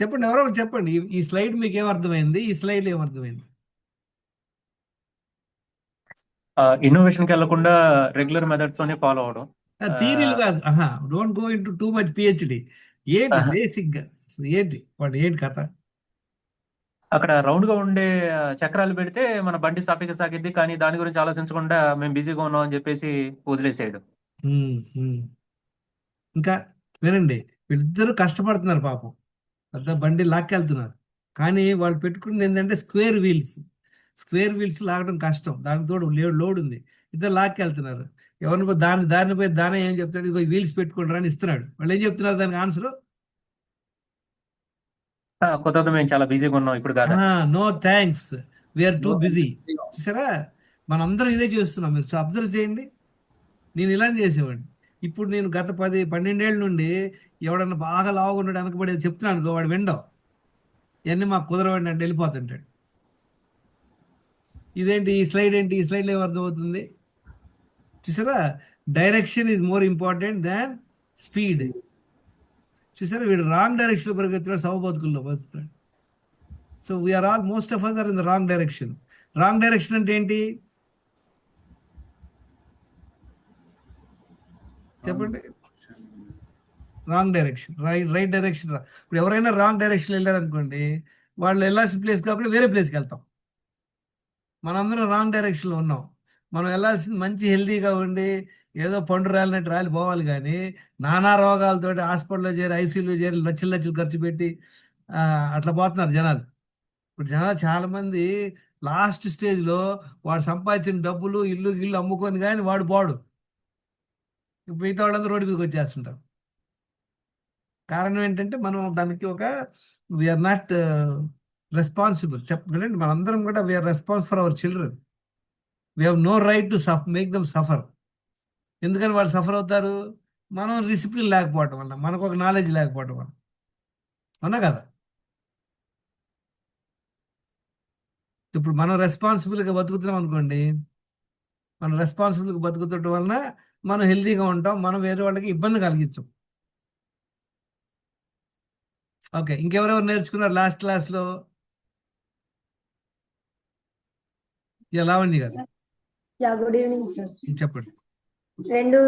చెప్పండి, ఎవరో ఒకరు చెప్పండి. ఈ స్లైడ్ మీకు ఏమర్థమైంది, ఈ స్లైడ్ ఏమర్థమైంది? ఇన్నోవేషన్కి వెళ్లకుండా రెగ్యులర్ మెథడ్స్ తోనే ఫాలో అవడం. ఆ, థీరీలు కాదు, ఆహా, don't go in too much PhD. ఏంటి ఆహా, బేసిక్గా అసలు ఏంటి వాడు ఏంటి కథ? అక్కడ రౌండ్ గా ఉండే చక్రాలు పెడితే మన బండి సాఫీగా సాగిద్ది, కానీ దాని గురించి ఆలోచించకుండా మేము బిజీగా ఉన్నాం అని చెప్పేసి వదిలేసాడు. ఉమ్, ఉమ్. ఇంకా వినండి, వీళ్ళిద్దరూ కష్టపడుతున్నారు పాపం, పెద్ద బండి లాక్కెళ్తున్నారు. కానీ వాళ్ళు పెట్టుకున్నది ఏంటంటే స్క్వేర్ వీల్స్. స్క్వేర్ వీల్స్ లాగడం కష్టం, దానికి తోడు లోడ్ ఉంది. ఇద్దరు లాక్కెళ్తున్నారు. ఎవరిని పోయి దారిని పోయి దాని ఏం చెప్తాడు, ఇదిగో వీల్స్ పెట్టుకుంటారా అని ఇస్తున్నాడు. వాళ్ళు ఏం చెప్తున్నారు దానికి ఆన్సర్? కొత్త మేము చాలా బిజీగా ఉన్నాం ఇప్పుడు కాదని. No thanks, we are too busy. చూసారా, మనందరం ఇదే చేస్తున్నాం. మీరు అబ్జర్వ్ చేయండి. నేను ఇలానే చేసేవాడిని. ఇప్పుడు నేను గత 12 ఏళ్ళ నుండి ఎవడన్నా బాగా లావుగా ఉన్నాడు వెనకబడి చెప్తున్నాను అనుకో, వాడు విండవు. ఇవన్నీ మాకు కుదరవండి అంటే వెళ్ళిపోతుంటాడు. ఇదేంటి ఈ స్లైడ్, ఏంటి ఈ స్లైడ్లో ఏం అర్థమవుతుంది? చూసారా, direction is more important than speed. చూసారా, వీడు రాంగ్ డైరెక్షన్లో పరిగెత్తున్నాడు, సవ బతుకుల్లో బతుకుతాడు. So we are all, most of us are in the wrong direction. Wrong direction అంటే ఏంటి చెప్పండి? రాంగ్ డైరెక్షన్, రైట్ డైరెక్షన్ ఇప్పుడు ఎవరైనా రాంగ్ డైరెక్షన్ వెళ్ళారనుకోండి, వాళ్ళు వెళ్ళాల్సిన ప్లేస్ కాకుండా వేరే ప్లేస్కి వెళ్తాం. మనందరం రాంగ్ డైరెక్షన్లో ఉన్నాం. మనం వెళ్ళాల్సింది మంచి హెల్తీగా ఉండి ఏదో పండు రాలినట్టు రాలి పోవాలి, కానీ నానా రోగాలతోటి హాస్పిటల్లో చేరి ఐసీయూలో చేరి లక్షలు లక్షలు ఖర్చు పెట్టి ఆ, అట్లా పోతున్నారు జనాలు. ఇప్పుడు జనాలు చాలామంది లాస్ట్ స్టేజ్లో వాడు సంపాదించిన డబ్బులు ఇల్లు గిల్లు అమ్ముకొని కానీ వాడు పోడు. ఇప్పుడు మిగతా వాళ్ళందరూ రోడ్డు మీదకి వచ్చేస్తుంటారు. కారణం ఏంటంటే మనం దానికి ఒక వీఆర్ నాట్ రెస్పాన్సిబుల్. చెప్పండి, మనందరం కూడా we are response for our children. We have no right to make them suffer. ఎందుకని వాళ్ళు సఫర్ అవుతారు? మనం డిసిప్లిన్ లేకపోవటం వల్ల, మనకు ఒక నాలెడ్జ్ లేకపోవటం వల్ల. అవునా కదా? ఇప్పుడు మనం రెస్పాన్సిబుల్గా బతుకుతున్నాం అనుకోండి, మనం రెస్పాన్సిబుల్గా బతుకుతుండటం వలన మనం హెల్తీగా ఉంటాం, మనం వేరే వాళ్ళకి ఇబ్బంది కలిగించం. ఓకే, ఇంకెవరెవరు నేర్చుకున్నారు లాస్ట్ క్లాస్లో? ఎలా ఉంది కదా? Yeah, good evening sir. చెప్పండి. రెండు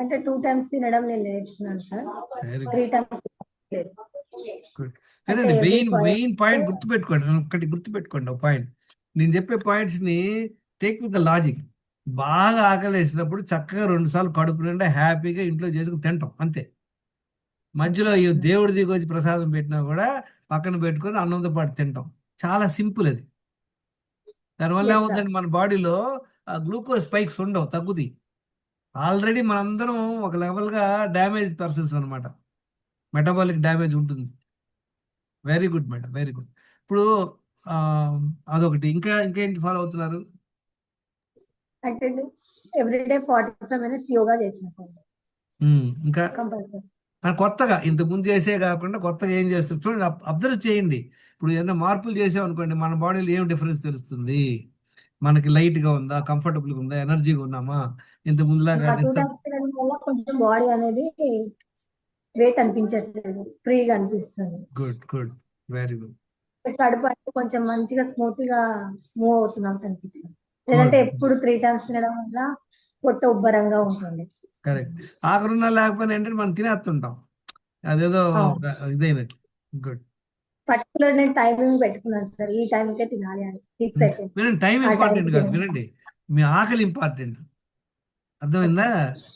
అంటే 2 times తినడం నేను నేర్చుకున్నాను సార్. వెరీ 3 times లేదు. గుడ్. అంటే వినండి, every main five main point గుర్తుపెట్టుకోండి, ఒకటి గుర్తుపెట్టుకోండి ఒక పాయింట్. నేను చెప్పే పాయింట్స్ని టేక్ విత్ ద లాజిక్. బాగా ఆకలి వేసినప్పుడు చక్కగా 2 సార్లు కడుపు నిండా హ్యాపీగా ఇంట్లో చేసుకుని తింటాం అంతే. మధ్యలో ఈ దేవుడి దిగి వచ్చి ప్రసాదం పెట్టినా కూడా పక్కన పెట్టుకొని అన్నంతో పాటు తింటాం. చాలా సింపుల్ అది. దానివల్ల ఎస్ సార్. ఏమవుతుందంటే మన బాడీలో గ్లూకోజ్ స్పైక్స్ ఉండవు, తగ్గుతాయి. ఆల్రెడీ మనందరం ఒక లెవెల్గా డ్యామేజ్ పర్సన్స్ అనమాట. మెటబాలిక్ డ్యామేజ్ ఉంటుంది. Very good madam, very good. ఇప్పుడు ఆ, అదొకటి. ఇంకా ఇంకేంటి ఫాలో అవుతున్నారు? అంటే ఎవ్రీడే 45 minutes యోగా చేసిన సార్ ఇంకా కంపల్సరీ. కొత్తగా ఇంతకు ముందు చేసే కాకుండా కొత్తగా ఏం చేస్తారు చూడండి, అబ్జర్వ్ చేయండి. ఇప్పుడు ఏదైనా మార్పులు చేసామనుకోండి, మన బాడీలో ఏం డిఫరెన్స్ తెలుస్తుంది? మనకి లైట్గా ఉందా, కంఫర్టబుల్గా ఉందా, ఎనర్జీగా ఉన్నామా, ఇంత ముందులాగా ఆ 2 times తినడం వల్ల కొంచెం బాడీ అనేది వెయిట్ అనిపించట్లేదు, ఫ్రీగా అనిపిస్తుంది. గుడ్ గుడ్, వెరీ గుడ్, కడుపు అంటే కొంచెం మంచిగా స్మూత్ గా మూవ్ అవుతున్నట్టు అనిపించింది. లేదంటే గుడ్. ఎప్పుడు 3 times తినడం వల్ల పొట్ట ఉబ్బరంగా ఉంటుంది. కరెక్ట్. ఆఖరున్నా లేకపోయినా ఏంటంటే మనం తినేస్తుంటాం, అదేదో అవును. ఇదైనట్లు. గుడ్. పర్టికులర్ నేను టైమింగ్ పెట్టుకున్నాను సార్, ఈ టైంకే తినాలి అని ఫిక్స్ అయిపోయింది. వినండి, టైం ఆ ఇంపార్టెంట్ టైంకి కాదు, తినాలి. వినండి, మీ ఆకలి ఇంపార్టెంట్. ఓకే. అర్థమైందా?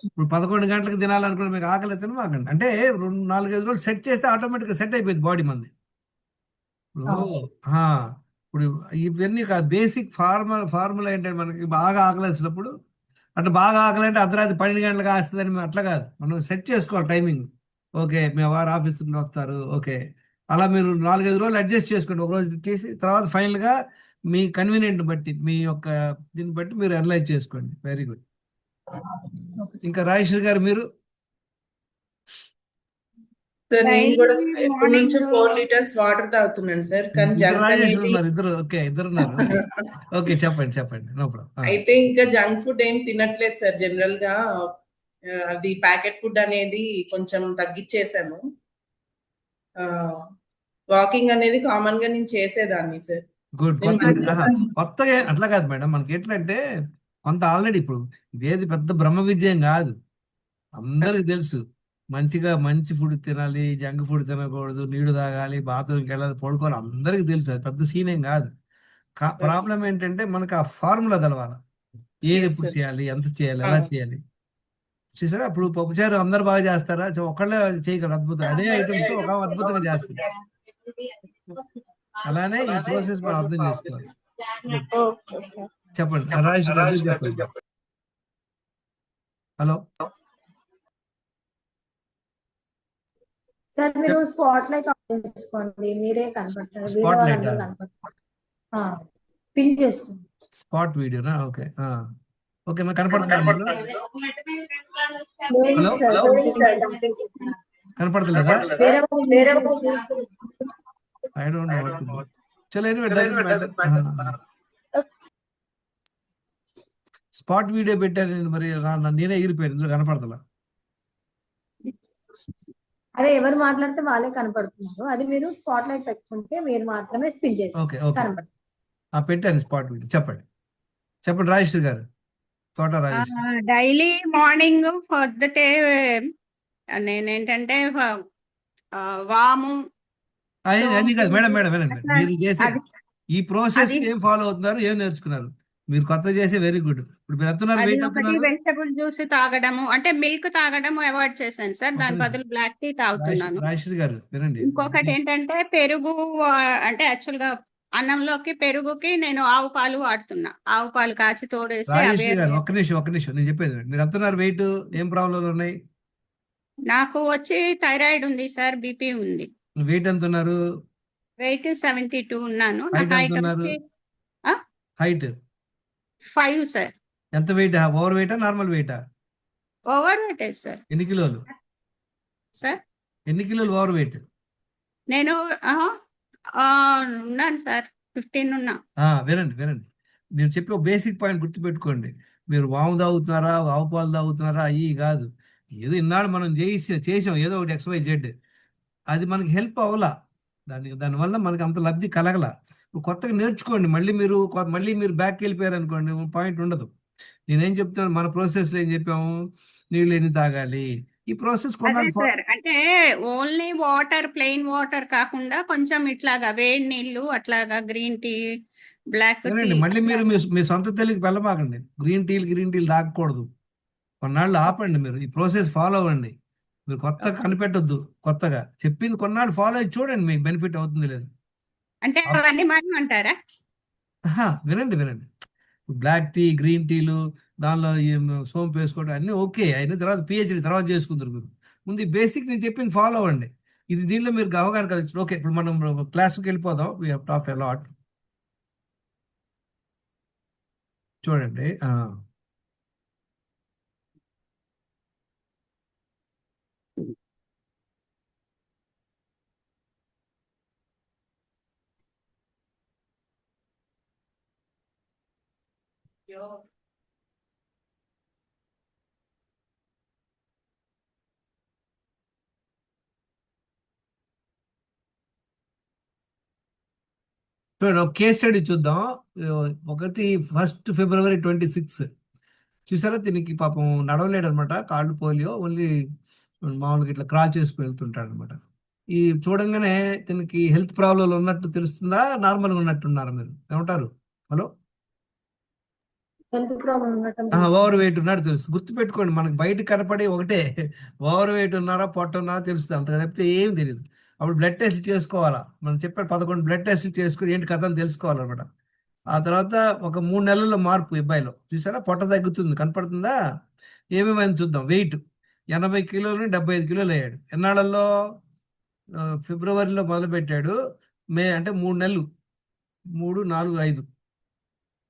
ఇప్పుడు 11 గంటలకు తినాలనుకుంటే మీకు ఆకలి అయితే మాకండి అంటే 2 4 5 రోజులు సెట్ చేస్తే ఆటోమేటిక్గా సెట్ అయిపోయింది బాడీ మంది. ఇప్పుడు అవును. ఆ, ఇప్పుడు ఇవన్నీ కాదు, బేసిక్ ఫార్ములా ఏంటంటే మనకి బాగా ఆకలి వేసినప్పుడు, అంటే బాగా ఆకలి అంటే అర్ధరాత్రి 12 గంటలకు వస్తుందని మేము అట్లా కాదు, మనం సెట్ చేసుకోవాలి టైమింగ్. ఓకే, మీ వారు ఆఫీస్ నుండి వస్తారు, ఓకే, అలా మీరు 4 5 రోజులు అడ్జస్ట్ చేసుకోండి. ఒక రోజు చేసి తర్వాత ఫైనల్గా మీ కన్వీనియంట్ బట్టి, మీ యొక్క దీన్ని బట్టి మీరు అనలైజ్ చేసుకోండి. Very good. ఓకే ఇంకా సార్. రాజేశ్వరి గారు మీరు? సార్ నేను కూడా డైలీ ఎప్పటి మార్నింగ్ నుంచో 4 liters వాటర్ తాగుతున్నాను సార్, కానీ ఇద్దరు జంక్ రాజేశ్వరి అనేది ఉన్నారు, ఇద్దరు ఓకే, ఇద్దరు ఉన్నారు, ఓకే. ఓకే, చెప్పండి చెప్పండి, నో ప్రాబ్లం. అయితే ఇంకా జంక్ ఫుడ్ ఏం తినట్లేదు సార్ జనరల్ గా. అది ప్యాకెట్ ఫుడ్ అనేది కొంచెం తగ్గించేసాను. వాకింగ్ అనేది కామన్ గా నేను చేసేదాన్ని సార్. గుడ్. నేను కొత్తగా అట్లా కాదు మేడం. మనకి ఎట్లా అంటే కొంత ఆల్రెడీ ఇప్పుడు ఇదేది పెద్ద బ్రహ్మ విజయం కాదు. అందరికి తెలుసు మంచిగా మంచి ఫుడ్ తినాలి, జంక్ ఫుడ్ తినకూడదు, నీళ్లు తాగాలి, బాత్రూమ్కి వెళ్ళాలి, పడుకోవాలి, అందరికి తెలుసు. అది పెద్ద సీన్ ఏం కాదు. ప్రాబ్లం ఏంటంటే మనకు ఆ ఫార్ములా తెలవాలి. ఏది Yes, ఎప్పుడు sir. చేయాలి, ఎంత చేయాలి, ఎలా చేయాలి. చూసారా ఇప్పుడు పప్పుచారు అందరు బాగా చేస్తారా? ఒకళ్ళే చేయగలరు అద్భుతం. అదే ఐటమ్స్ ఒక అద్భుతంగా చేస్తారు. అలానే ఈ ప్రాసెస్ మనం అర్థం చేసుకోవాలి. Okay sir. చెప్పండి రాజేష్ గారు మీరు చెప్పండి. హలో సార్ మీరు స్పాట్ లైట్ ఆన్ చేసుకోండి, మీరే కనపడతారు, వేరే స్పాట్ లైట్ వాళ్ళందరూ కనపడతారు. పిన్ చేసుకోండి. స్పాట్ వీడియోనా? ఓకే ఓకే నాకు కనపడుతుందా? లేదు సార్, కనపడతలేదా? వేరే వాళ్ళు I don't know what to do. చలో anyway doesn't matter. Spot video పెట్టాను నేను, మరి నేనే ఎగిరిపోయాను, ఇందులో కనపడతలా. అదే ఎవరు మాట్లాడితే వాళ్ళే కనపడుతున్నారు. అది మీరు స్పాట్ లైట్ పెట్టుకుంటే మీరు మాత్రమే స్పిన్ చేసి ఓకే కనపడుతుంది. పెట్టాను స్పాట్ వీడియో. చెప్పండి రాజేష్ గారు, తోట రాజేష్. డైలీ మార్నింగ్ పొద్దుటే నేనేంటంటే వాము అన్ని కాదు మేడం వినండి. అట్లా మీరు చేసే అది- ఈ ప్రాసెస్ అది- ఏం ఫాలో అవుతున్నారు, ఏం నేర్చుకున్నారు? మీరు కొత్త చేసే వెరీ గుడ్. ఇప్పుడు మీరు ఎంతున్నారు, అది వెయిట్ ఒకటి ఎంతున్నారు? వెజిటబుల్ జ్యూస్ తాగడము, అంటే మిల్క్ తాగడము అవాయిడ్ చేశాను సార్. దాని బదులు బ్లాక్ టీ తాగుతున్నాను. రాజేష్ గారు వినండి. ఇంకొకటి ఏంటంటే పెరుగు, అంటే యాక్చువల్ గా అన్నంలోకి పెరుగుకి నేను ఆవు పాలు వాడుతున్నా. ఆవు పాలు కాచి తోడేసి అవే. రాజేష్ గారు ఒక్క నిమిషం నేను చెప్పేది వినండి. మీరు ఎంతున్నారు వెయిట్, ఏం ప్రాబ్లంలు ఉన్నాయి? నాకు వచ్చి థైరాయిడ్ ఉంది సార్, బీపీ ఉంది. వెయిట్ ఎంత ఉన్నారు? వెయిట్ 72 ఉన్నాను. నా హైట్ ఎంత హైట్ ఉన్నారు? వచ్చి హైట్ 5 సార్. ఎంత వెయిట్? ఓవర్ వెయిటా నార్మల్ వెయిటా? Over weight sir. ఎన్ని కిలోలు సార్ ఎన్ని కిలోలు ఓవర్ వెయిట్? నేను ఉన్నాను సార్, 15 ఉన్నా. వినండి నేను చెప్పే ఒక బేసిక్ పాయింట్ గుర్తుపెట్టుకోండి. మీరు వాము తాగుతున్నారా, ఆవు పాలు తాగుతున్నారా, అయ్యి కాదు. ఏదో ఇన్నాళ్ళు మనం చేసాం ఏదో ఒకటి XYZ, అది మనకి హెల్ప్ అవ్వలా. దానివల్ల మనకి అంత లబ్ధి కలగల. ఇప్పుడు కొత్తగా నేర్చుకోండి. మళ్ళీ మీరు బ్యాక్ వెళ్ళిపోయారు అనుకోండి, పాయింట్ ఉండదు. నేనేం చెప్తున్నాను, మన ప్రాసెస్లో ఏం చెప్పాము, నీళ్ళు ఎన్ని తాగాలి, ఈ ప్రాసెస్ అదే కొన్నాళ్ళు సార్, అంటే ఓన్లీ వాటర్, ప్లెయిన్ వాటర్ కాకుండా కొంచెం ఇట్లాగా వేడి నీళ్ళు, అట్లాగా గ్రీన్ టీ, బ్లాక్ టీ. వినండి, మళ్ళీ మీరు మీ సొంత తెలివికి వెళ్ళమాకండి. గ్రీన్ టీలు తాగకూడదు. కొన్నాళ్ళు ఆపండి. మీరు ఈ ప్రాసెస్ ఫాలో అవ్వండి. మీరు కొత్తగా కనిపెట్టొద్దు. కొత్తగా చెప్పింది కొన్నాళ్ళు ఫాలో అయ్యి చూడండి, మీకు బెనిఫిట్ అవుతుంది లేదు. అంటే అవన్నీ మనం అంటారా? వినండి బ్లాక్ టీ, గ్రీన్ టీలు, దానిలో సోంపు వేసుకోవడం అన్నీ ఓకే. అయిన తర్వాత PhD తర్వాత చేసుకుంటారు. మీరు ముందు ఈ బేసిక్ నేను చెప్పింది ఫాలో అవ్వండి. దీనిలో మీరు అవగాహన కలిసి ఓకే. ఇప్పుడు మనం క్లాస్కి వెళ్ళిపోదాం. We have talked a lot. చూడండి చూడండి, ఒక కేస్ స్టడీ చూద్దాం. ఒకటి 1 ఫిబ్రవరి 26 చూసారా? దీనికి పాపం నడవలేడు అనమాట, కాళ్ళు పోలియో, ఓన్లీ మామూలుగా ఇట్లా క్రాల్ చేసుకుని వెళ్తుంటాడు అనమాట. ఈ చూడంగానే దీనికి హెల్త్ ప్రాబ్లంలు ఉన్నట్టు తెలుస్తుందా, నార్మల్గా ఉన్నట్టున్నారా? మీరు ఏమంటారు? హలో, హెల్త్ ప్రాబ్లం ఉండటం ఓవర్ వెయిట్ ఉన్నాడు తెలుసు. గుర్తుపెట్టుకోండి, మనకు బయట కనపడి ఒకటే ఓవర్ వెయిట్ ఉన్నారా, పొట్ట ఉన్నారా తెలుస్తుంది. అంత తప్పితే ఏం తెలియదు. అప్పుడు బ్లడ్ టెస్ట్ చేసుకోవాలా. మనం చెప్పారు 11 బ్లడ్ టెస్ట్లు చేసుకుని ఏంటి కథ అని తెలుసుకోవాలన్నమాట. ఆ తర్వాత ఒక 3 నెలల్లో మార్పు అబ్బాయిలో. చూసారా, పొట్ట తగ్గుతుంది, కనపడుతుందా? ఏమేమైంది చూద్దాం. వెయిట్ 80 కిలోలు 75 కిలోలు అయ్యాడు. ఎన్నాళ్ళల్లో? ఫిబ్రవరిలో మొదలు పెట్టాడు. మే అంటే 3 నెలలు, 3, 4, 5,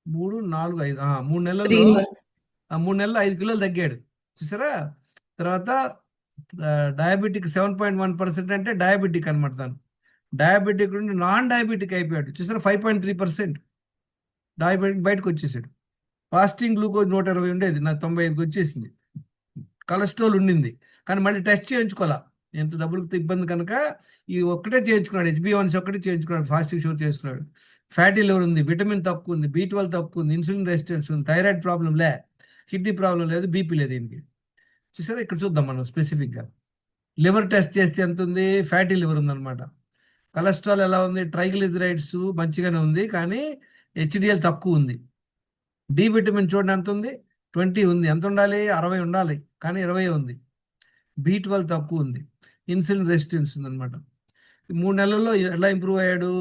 3, 4, 5 3 నెలల్లో 3 months. 3 నెలలు 5 కిలోలు తగ్గాడు. చూసారా? తర్వాత డయాబెటిక్ 7.1% అంటే డయాబెటిక్ అనమాట. తను డయాబెటిక్ నుండి నాన్ డయాబెటిక్ అయిపోయాడు. చూసారా? 5.3% డయాబెటిక్ బయటకు వచ్చేసాడు. ఫాస్టింగ్ గ్లూకోజ్ 120 ఉండేది, నాకు 95కి వచ్చేసింది. కొలెస్ట్రాల్ ఉండింది, కానీ మళ్ళీ టెస్ట్ చేయించుకోవాలా. ఎంత డబ్బులతో ఇబ్బంది కనుక ఈ ఒక్కటే చేయించుకున్నాడు, HbA1c ఒక్కటే చేయించుకున్నాడు, ఫాస్టింగ్ షుగర్ చేసుకున్నాడు. ఫ్యాటీ లివర్ ఉంది, విటమిన్ తక్కువ ఉంది, B12 తక్కువ ఉంది, ఇన్సులిన్ రెసిస్టెన్స్ ఉంది, థైరాయిడ్ ప్రాబ్లం లే, కిడ్నీ ప్రాబ్లం లేదు, బీపీ లేదు దీనికి. చూసారా, ఇక్కడ చూద్దాం మనం స్పెసిఫిక్గా. లివర్ టెస్ట్ చేస్తే ఎంత ఉంది, ఫ్యాటీ లివర్ ఉందన్నమాట. కొలెస్ట్రాల్ ఎలా ఉంది, ట్రైగ్లిజరైడ్స్ మంచిగానే ఉంది కానీ HDL తక్కువ ఉంది. డి విటమిన్ చూడండి ఎంత ఉంది, 20 ఉంది. ఎంత ఉండాలి, 60 ఉండాలి కానీ 20 ఉంది. B12 తక్కువ ఉంది, ఇన్సులిన్ రెసిస్టెన్స్ ఉందన్నమాట. 3 నెలల్లో ఎలా ఇంప్రూవ్ అయ్యాడు.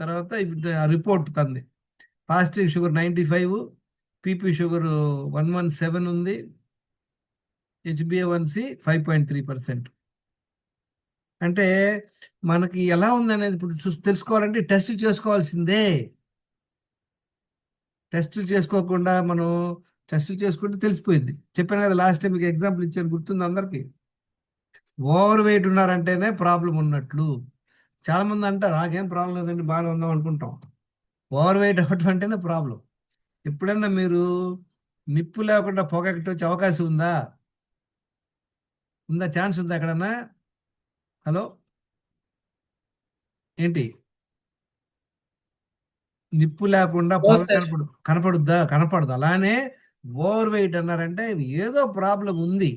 తర్వాత రిపోర్ట్ తంది. ఫాస్టింగ్ షుగర్ 95, పీపీ షుగర్ 117 ఉంది, HbA1c 5.3%. అంటే మనకి ఎలా ఉందనేది ఇప్పుడు తెలుసుకోవాలంటే టెస్ట్ చేసుకోవాల్సిందే. టెస్ట్ చేసుకోకుండా మనం టెస్ట్ చేసుకుంటే తెలిసిపోయింది. చెప్పాను కదా లాస్ట్ టైం మీకు ఎగ్జాంపుల్ ఇచ్చాను, గుర్తుంది అందరికీ. ఓవర్ వెయిట్ ఉన్నారంటేనే ప్రాబ్లం ఉన్నట్లు. చాలామంది అంటారు నాకేం ప్రాబ్లం లేదండి బాగానే ఉందాం అనుకుంటాం. ఓవర్ వెయిట్ అవ్వటం అంటేనే ప్రాబ్లం. ఎప్పుడన్నా మీరు నిప్పు లేకుండా పొగెక్కి వచ్చే అవకాశం ఉందా? ఛాన్స్ ఉందా ఎక్కడన్నా? హలో ఏంటి, నిప్పు లేకుండా పొగ కనపడుద్దా? కనపడదు. అలానే ఓవర్ వెయిట్ అన్నారంటే ఏదో ప్రాబ్లం ఉంది.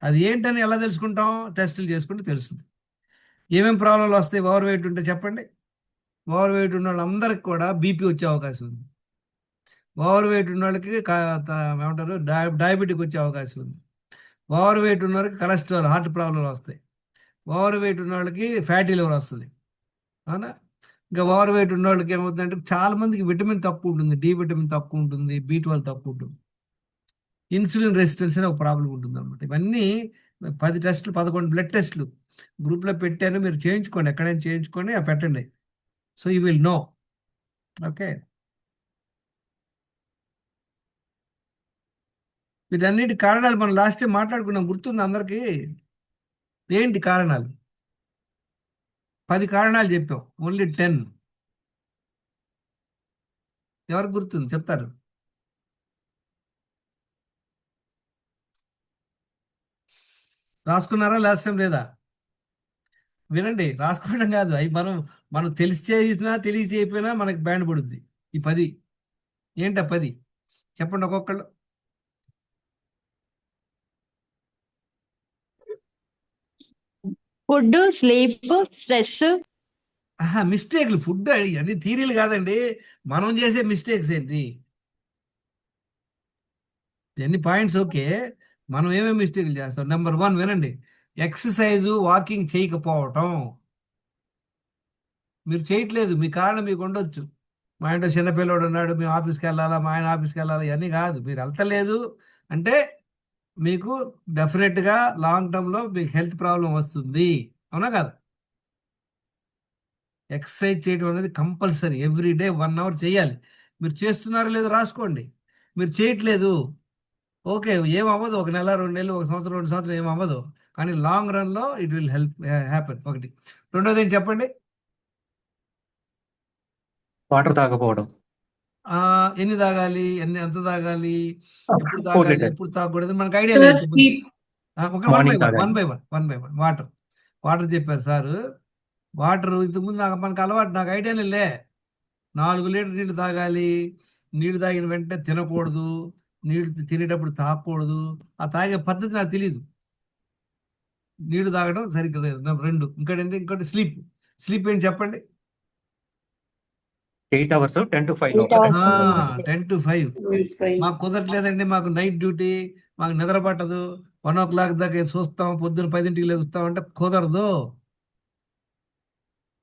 అది ఏంటని ఎలా తెలుసుకుంటాం? టెస్టులు చేసుకుంటే తెలుస్తుంది. ఏమేమి ప్రాబ్లంలు వస్తాయి ఓవర్ వెయిట్ ఉంటే చెప్పండి. ఓవర్ వెయిట్ ఉన్న వాళ్ళందరికి కూడా బీపీ వచ్చే అవకాశం ఉంది. ఓవర్ వెయిట్ ఉన్న వాళ్ళకి ఏమంటారు డయాబెటిక్ వచ్చే అవకాశం ఉంది. ఓవర్ వెయిట్ ఉన్న వాళ్ళకి కొలెస్ట్రాల్, హార్ట్ ప్రాబ్లంలు వస్తాయి. ఓవర్ వెయిట్ ఉన్న వాళ్ళకి ఫ్యాటీ లివర్ వస్తుంది. అవునా? ఇంకా ఓవర్ వెయిట్ ఉన్న వాళ్ళకి ఏమవుతుందంటే చాలా మందికి విటమిన్ తక్కువ ఉంటుంది, డి విటమిన్ తక్కువ ఉంటుంది, B12 తక్కువ ఉంటుంది, ఇన్సులిన్ రెసిస్టెన్స్ అనే ఒక ప్రాబ్లం ఉంటుంది అనమాట. ఇవన్నీ 10 టెస్టులు 11 బ్లడ్ టెస్టులు గ్రూప్లో పెట్టాను, మీరు చేయించుకోండి, ఎక్కడైనా చేయించుకొని పెట్టండి. So you will know. Okay, వీటన్నిటి కారణాలు మనం లాస్ట్ టైం మాట్లాడుకున్నాం, గుర్తుంది అందరికీ? ఏంటి కారణాలు? 10 కారణాలు చెప్పాం, ఓన్లీ 10. ఎవరికి గుర్తుంది చెప్తారు? రాసుకున్నారా లాస్ట్ టైం లేదా? వినండి, రాసుకోవడం కాదు, అవి మనం తెలిసి చేసినా తెలియచేయకపోయినా మనకి బ్యాండ్ పడుద్ది. ఈ 10 ఏంటా 10 చెప్పండి ఒక్కొక్కళ్ళు. Food, sleep, stress. మిస్టేక్లు. ఫుడ్ అన్ని థీరీలు కాదండి, మనం చేసే మిస్టేక్స్ ఏంటి, ఎన్ని పాయింట్స్. ఓకే, మనం ఏమేమి మిస్టేక్లు చేస్తాం. నెంబర్ 1 వినండి, ఎక్సర్సైజు వాకింగ్ చేయకపోవటం. మీరు చేయట్లేదు, మీ కారణం మీకు ఉండొచ్చు. మా ఇంట్లో చిన్నపిల్లడు ఉన్నాడు, మేము ఆఫీస్కి వెళ్ళాలా, మా ఆయన ఆఫీస్కి వెళ్ళాలా, ఇవన్నీ కాదు. మీరు వెళ్తలేదు అంటే మీకు డెఫినెట్గా లాంగ్ టర్మ్లో మీకు హెల్త్ ప్రాబ్లం వస్తుంది. అవునా కాదు? ఎక్సర్సైజ్ చేయడం అనేది కంపల్సరీ, ఎవ్రీడే 1 అవర్ చేయాలి. మీరు చేస్తున్నారో లేదో రాసుకోండి. మీరు చేయట్లేదు, ఓకే, ఏమవ్వదు, 1 నెల 2 నెలలు 1 సంవత్సరం 2 సంవత్సరం ఏమవ్వదు, కానీ లాంగ్ రన్లో ఇట్ విల్ హ్యాపెన్. ఒకటి. రెండోది ఏం చెప్పండి? వాటర్ తాగకపోవడం. ఎన్ని తాగాలి, ఎంత తాగాలి, ఎప్పుడు 4 తాగాలి, లీటర్స్. ఎప్పుడు తాగకూడదు మనకు ఐడియా సార్ లేదు. స్లీప్ ఒక 1 మార్నింగ్ బై తాగాలి. 1 వాటర్ చెప్పారు సారు. వాటర్ ఇంతకుముందు మనకు అలవాటు, నాకు ఐడియానే లే. 4 లీటర్ నీళ్ళు తాగాలి, నీళ్ళు తాగిన వెంటనే తినకూడదు, నీళ్ళు తినేటప్పుడు తాగకూడదు. ఆ తాగే పద్ధతి నాకు తెలియదు. నీళ్లు తాగడం సరిగ్గా లేదు. 2 ఇంకోటి స్లీప్ ఏంటి చెప్పండి? 8 hours 10 to 5 8 లోపల. hours. 10 to 5. మాకు కుదరట్లేదండి, మాకు నైట్ డ్యూటీ, మాకు నిద్ర పట్టదు, 1 o'clock దాకా చూస్తాం, పొద్దున్న 10ంటికి లేస్తాం అంటే కుదరదు.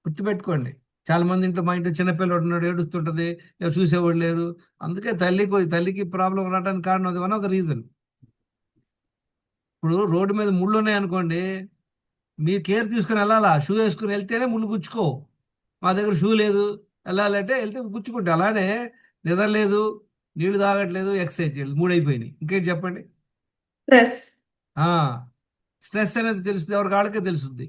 గుర్తుపెట్టుకోండి. చాలా మంది ఇంట్లో, మా ఇంట్లో చిన్నపిల్లడు ఉన్నాడు, ఏడుస్తుంటది, చూసేవాడు లేరు. అందుకే తల్లికి ప్రాబ్లం రావడానికి కారణం అది 1 of the reason. ఇప్పుడు రోడ్డు మీద ముళ్ళు ఉన్నాయనుకోండి, మీరు కేర్ తీసుకుని వెళ్ళాలా, షూ వేసుకుని వెళ్తేనే ముళ్ళు గుచ్చుకో. మా దగ్గర షూ లేదు, వెళ్ళాలంటే వెళ్తే గుచ్చుకుంటే. అలానే నిద్ర లేదు, నీళ్లు తాగట్లేదు, ఎక్సర్సైజ్ చేయలేదు, 3 అయిపోయినాయి. ఇంకేంటి చెప్పండి? స్ట్రెస్ స్ట్రెస్ అనేది తెలుస్తుంది, ఎవరికి వాళ్ళకే తెలుస్తుంది.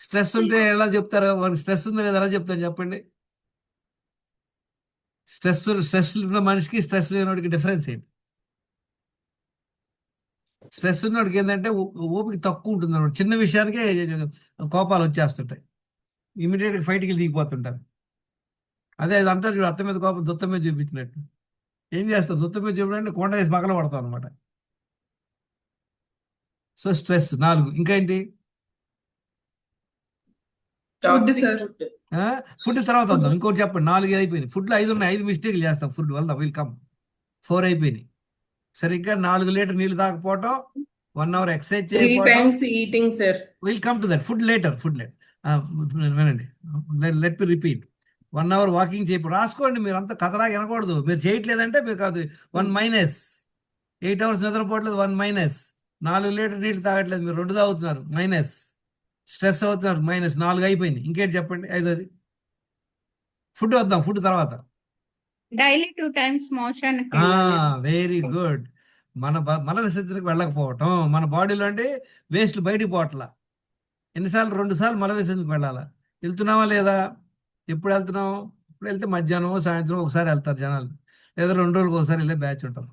స్ట్రెస్ ఉంటే ఎలా చెప్తారు, మనకి స్ట్రెస్ ఉంది లేదా ఎలా చెప్తారు చెప్పండి? స్ట్రెస్ ఉన్న మనిషికి స్ట్రెస్ లేని వాడికి డిఫరెన్స్ ఏంటి? స్ట్రెస్ ఉన్నోడికి ఏంటంటే ఓపిక తక్కువ ఉంటుంది అన్నమాట. చిన్న విషయానికే కోపాలు వచ్చేస్తుంటాయి, ఇమీడియట్గా ఫైట్కి దిగిపోతుంటారు. అదే అది అంటారు చూడు, అత్త మీద కోపం దుత్త మీద చూపించినట్టు. ఏం చేస్తావు, దుత్త మీద చూపించంటే కొండ వేసి పగల పడతాం అనమాట. So stress 4. ఇంకా ఏంటి? Food sir. ఫుడ్ తర్వాత వద్దాం. ఇంకోటి చెప్పండి. 4 అయిపోయినాయి. ఫుడ్లో 5 ఉన్నాయి. 5 మిస్టేక్లు చేస్తాం. ఫుడ్ వెళ్దాం, వెల్కమ్. 4 అయిపోయినాయి. సరిగ్గా 4 లీటర్ నీళ్ళు తాకపోవటం, 1 అవర్ ఎక్సర్సైజ్ 3 చేయకపోవటం. times eating sir. Will come to that. Food later. వినండి, let me repeat. 1 hour walking చేయకపోవడం. రాసుకోండి, మీరు అంతా కథలాగా వినకూడదు. మీరు చేయట్లేదంటే మీకు అది 1 మైనస్. 8 అవర్స్ నిద్రపోవట్లేదు, 1 మైనస్. 4 లీటర్ నీళ్ళు తాగట్లేదు, మీరు 2 తాగుతున్నారు, మైనస్. స్ట్రెస్ అవుతున్నారు, మైనస్. 4 అయిపోయింది. ఇంకేంటి చెప్పండి 5ది? ఫుడ్ వద్దాం, ఫుడ్ తర్వాత. Daily 2 times motion. Very good. మల విసర్జనకు వెళ్ళకపోవటం. మన బాడీలో అంటే వేస్ట్ బయటికి పోవట్లా. ఎన్నిసార్లు? 2 సార్లు మల విసర్జనకు వెళ్ళాలా? వెళ్తున్నావా లేదా? ఎప్పుడు వెళ్తున్నావు? ఇప్పుడు వెళ్తే మధ్యాహ్నం సాయంత్రం ఒకసారి వెళ్తారు జనాలు, లేదా 2 రోజులకు ఒకసారి వెళ్ళే బ్యాచ్ ఉంటుంది.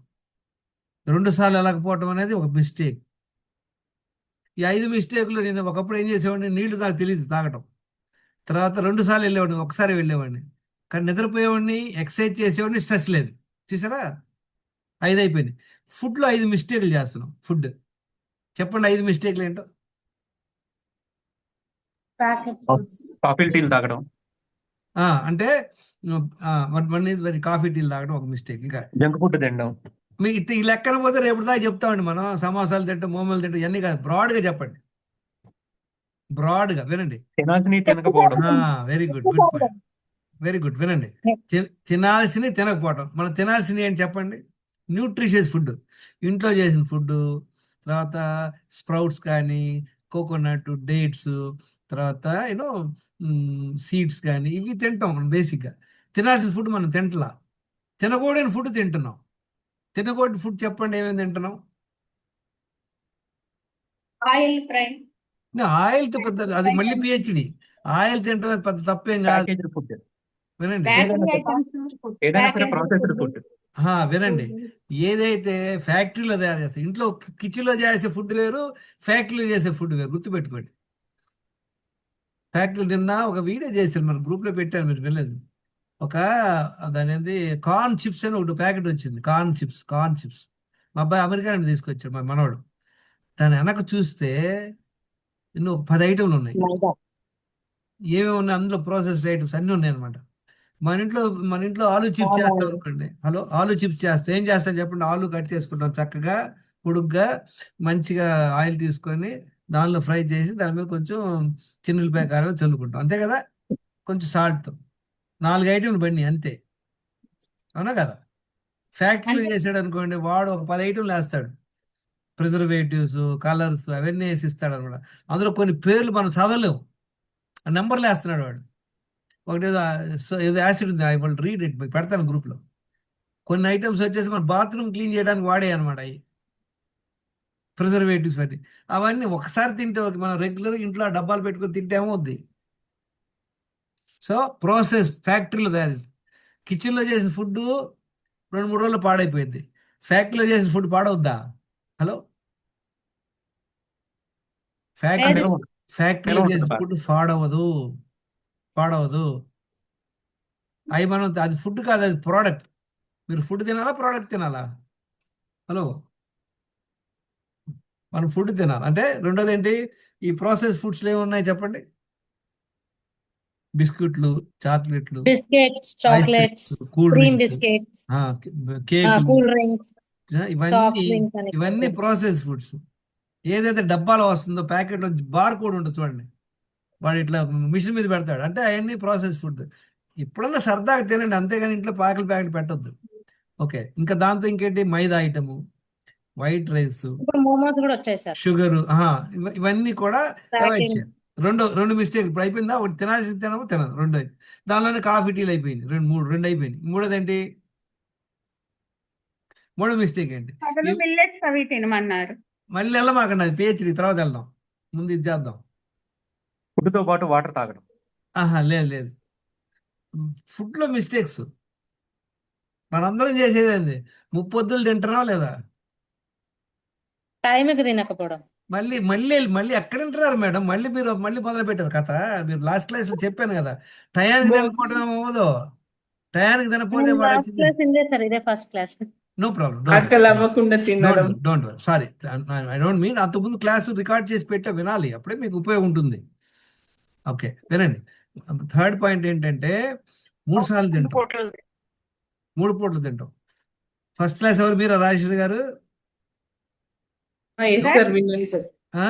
2 సార్లు వెళ్ళకపోవటం అనేది ఒక మిస్టేక్. ఈ 5 మిస్టేక్లు నేను ఒకప్పుడు ఏం చేసేవాడిని, నీళ్లు నాకు తెలియదు తాగటం. తర్వాత 2 సార్లు వెళ్ళేవాడిని, ఒకసారి వెళ్ళేవాడిని. కానీ నిద్రపోయేవాడిని, ఎక్సర్సైజ్ చేసేవాడిని, స్ట్రెస్ లేదు. చూసారా? 5 అయిపోయింది. ఫుడ్లో 5 మిస్టేక్లు చేస్తున్నాం. ఫుడ్ చెప్పండి, 5 మిస్టేక్లు ఏంటో? Packet foods. కాఫీ టీలు తాగడం, అంటే 1 ఈజ్ వెరీ కాఫీ టీలు తాగడం ఒక మిస్టేక్. ఇంకా జంక్ ఫుడ్ తినడం. మీ ఈ లెక్కన పోతే రేపు దాకా చెప్తామండి మనం. సమోసాలు తింటాం, మోమోలు తింటాం, ఇవన్నీ కాదు. బ్రాడ్గా చెప్పండి, బ్రాడ్గా వినండి. తినాల్సినవి తినకపోవడం. Very good, good point. Very good. వినండి, తినాల్సినవి తినకపోవడం. మనం తినాల్సినవి ఏంటి చెప్పండి? న్యూట్రిషియస్ ఫుడ్, ఇంట్లో చేసిన ఫుడ్, తర్వాత స్ప్రౌట్స్ కానీ, కోకోనట్, డేట్స్, తర్వాత యూనో సీడ్స్ కానీ, ఇవి తింటాం మనం బేసిక్గా. తినాల్సిన ఫుడ్ మనం తింటలా, తినకూడని ఫుడ్ తింటున్నాం. తినకూడని ఫుడ్ చెప్పండి, ఏమేమి తింటున్నాం? Oil fry. ఆయిల్తో పెద్ద, అది మళ్ళీ పిహెచ్డి. ఆయిల్ తింటే పెద్ద తప్పేం కాదు. Packaged food. వినండి, బేకరీ ఐటమ్స్. ఏదైనా సరే ప్రాసెస్డ్ ఫుడ్. వినండి. ఏదైతే ఫ్యాక్టరీలో తయారు చేస్తారు, ఇంట్లో కిచెన్లో చేసే ఫుడ్ వేరు, ఫ్యాక్టరీలో చేసే ఫుడ్ వేరు. గుర్తుపెట్టుకోండి. ఫ్యాక్టరీ నిన్న ఒక వీడియో చేశారు, మన గ్రూప్లో పెట్టాను, మీరు వినలేదు. దాని ఏంది, కార్న్ చిప్స్ అని ఒకటి ప్యాకెట్ వచ్చింది. Corn chips. మా అబ్బాయి అమెరికా నుండి తీసుకొచ్చాడు, మా మనవాడు. దాని వెనక చూస్తే ఎన్నో 10 ఐటెంలు ఉన్నాయి. ఏమేమి ఉన్నాయి అందులో? ప్రాసెస్డ్ ఐటమ్స్ అన్నీ ఉన్నాయి అనమాట. మన ఇంట్లో ఆలు చిప్స్ చేస్తాం అనుకోండి. ఆలు చిప్స్ చేస్తే ఏం చేస్తాం చెప్పండి? ఆలు కట్ చేసుకుంటాం చక్కగా, పొడుగ్గా, మంచిగా ఆయిల్ తీసుకొని దానిలో ఫ్రై చేసి దాని మీద కొంచెం చిన్నులపాయ కారం చల్లుకుంటాం, అంతే కదా? కొంచెం సాల్ట్తో 4 ఐటెంలు బండి, అంతే. అవునా కదా? ఫ్యాక్టరీలో చేసాడు అనుకోండి, వాడు ఒక 10 ఐటెంలు వేస్తాడు. ప్రిజర్వేటివ్స్, కలర్స్ అవన్నీ వేసి ఇస్తాడు అనమాట. అందులో కొన్ని పేర్లు మనం చదవలేము, నెంబర్లు వేస్తున్నాడు వాడు. ఒకటి ఏదో యాసిడ్ ఉంది, ఐ విల్ రీడ్ ఇట్, మీకు పెడతాను గ్రూప్లో. కొన్ని ఐటమ్స్ వచ్చేసి మన బాత్రూమ్ క్లీన్ చేయడానికి వాడే అనమాట అవి, ప్రిజర్వేటివ్స్ అన్ని. అవన్నీ ఒకసారి తింటే మనం రెగ్యులర్ ఇంట్లో డబ్బాలు పెట్టుకొని తింటే ఏమవుద్ది? సో ప్రాసెస్ ఫ్యాక్టరీలో తయారు చేస్తుంది. కిచెన్లో చేసిన ఫుడ్ 2-3 రోజులు పాడైపోయింది. ఫ్యాక్టరీలో చేసిన ఫుడ్ పాడవుద్దా? హలో, ఫ్యాక్టరీలో చేసిన ఫుడ్ పాడవదు. అది ఫుడ్ కాదు, అది ప్రోడక్ట్. మీరు ఫుడ్ తినాలా, ప్రోడక్ట్ తినాలా? హలో, మనం ఫుడ్ తినాలి. అంటే రెండోది ఏంటి? ఈ ప్రాసెస్ ఫుడ్స్లో ఏమున్నాయి చెప్పండి? బిస్కెట్లు, చాక్లెట్లు, biscuits, chocolates, cool cream drinks, biscuits, కేకులు, కూల్ డ్రింక్స్, సాఫ్ట్ డ్రింక్స్ అని ఇవన్నీ ప్రాసెస్ ఫుడ్స్. ఏదైతే డబ్బాలో వస్తుందో, ప్యాకెట్లో బార్ కోడ్ ఉంటుంది చూడండి, వాడు ఇట్లా మిషన్ మీద పెడతాడు, అంటే అవన్నీ ప్రాసెస్ ఫుడ్. ఎప్పుడన్నా సరదాగా తినండి, అంతేగాని ఇంట్లో ప్యాకెట్ పెట్టొద్దు. ఓకే, ఇంకా దాంతో ఇంకేంటి? మైదా ఐటము, వైట్ రైస్, ఇప్పుడు మోమోస్ కూడా వచ్చేసారు. షుగరు, ఇవన్నీ కూడా అవాయిడ్ చేయాలి. రెండు మిస్టేక్ ఇప్పుడు అయిపోయిందా? ఒకటి తినాల్సింది తినదు. రెండో దానిలోనే కాఫీ టీలు అయిపోయింది. రెండు అయిపోయింది. మూడోది ఏంటి? మూడో మిస్టేక్ ఏంటి? మిల్లెట్స్ అవి తినమన్నారు. మళ్ళీ వెళ్ళమాకండి, అది పిహెచ్డి తర్వాత వెళ్దాం, ముందు ఇది చేద్దాం. ఫుడ్తో పాటు వాటర్ తాగడం. లేదు. ఫుడ్లో మిస్టేక్స్ మనందరం చేసేది ఏంది? ముప్పొద్దులు తింటున్నాం లేదా? టైంకి తినకపోవడం. మళ్ళీ మళ్ళీ మళ్ళీ ఎక్కడ వింటున్నారు మేడం? మళ్ళీ మొదలు పెట్టారు కథ. మీరు లాస్ట్ క్లాస్ లో చెప్పాను కదా, టయానికి తినకపోవడం ఏమవ్వదు. టయానికి తినకపోతే వాడు లాస్ట్ క్లాస్ ఇందే సార్, ఇదే ఫస్ట్ క్లాస్. No problem. ఆకలి అవ్వకుండా తినడం. Don't worry, sorry, I don't mean. అంతకుముందు క్లాసు రికార్డ్ చేసి పెట్టా, వినాలి, అప్పుడే మీకు ఉపయోగం ఉంటుంది. ఓకే, వినండి. థర్డ్ పాయింట్ ఏంటంటే 3 సార్లు తింటాం, 3 పూటలు తింటాం. ఫస్ట్ క్లాస్ ఎవరు? మీరు రాజేశ్వరి గారు? ఎస్ సార్, విన్నాను సార్. ఆ?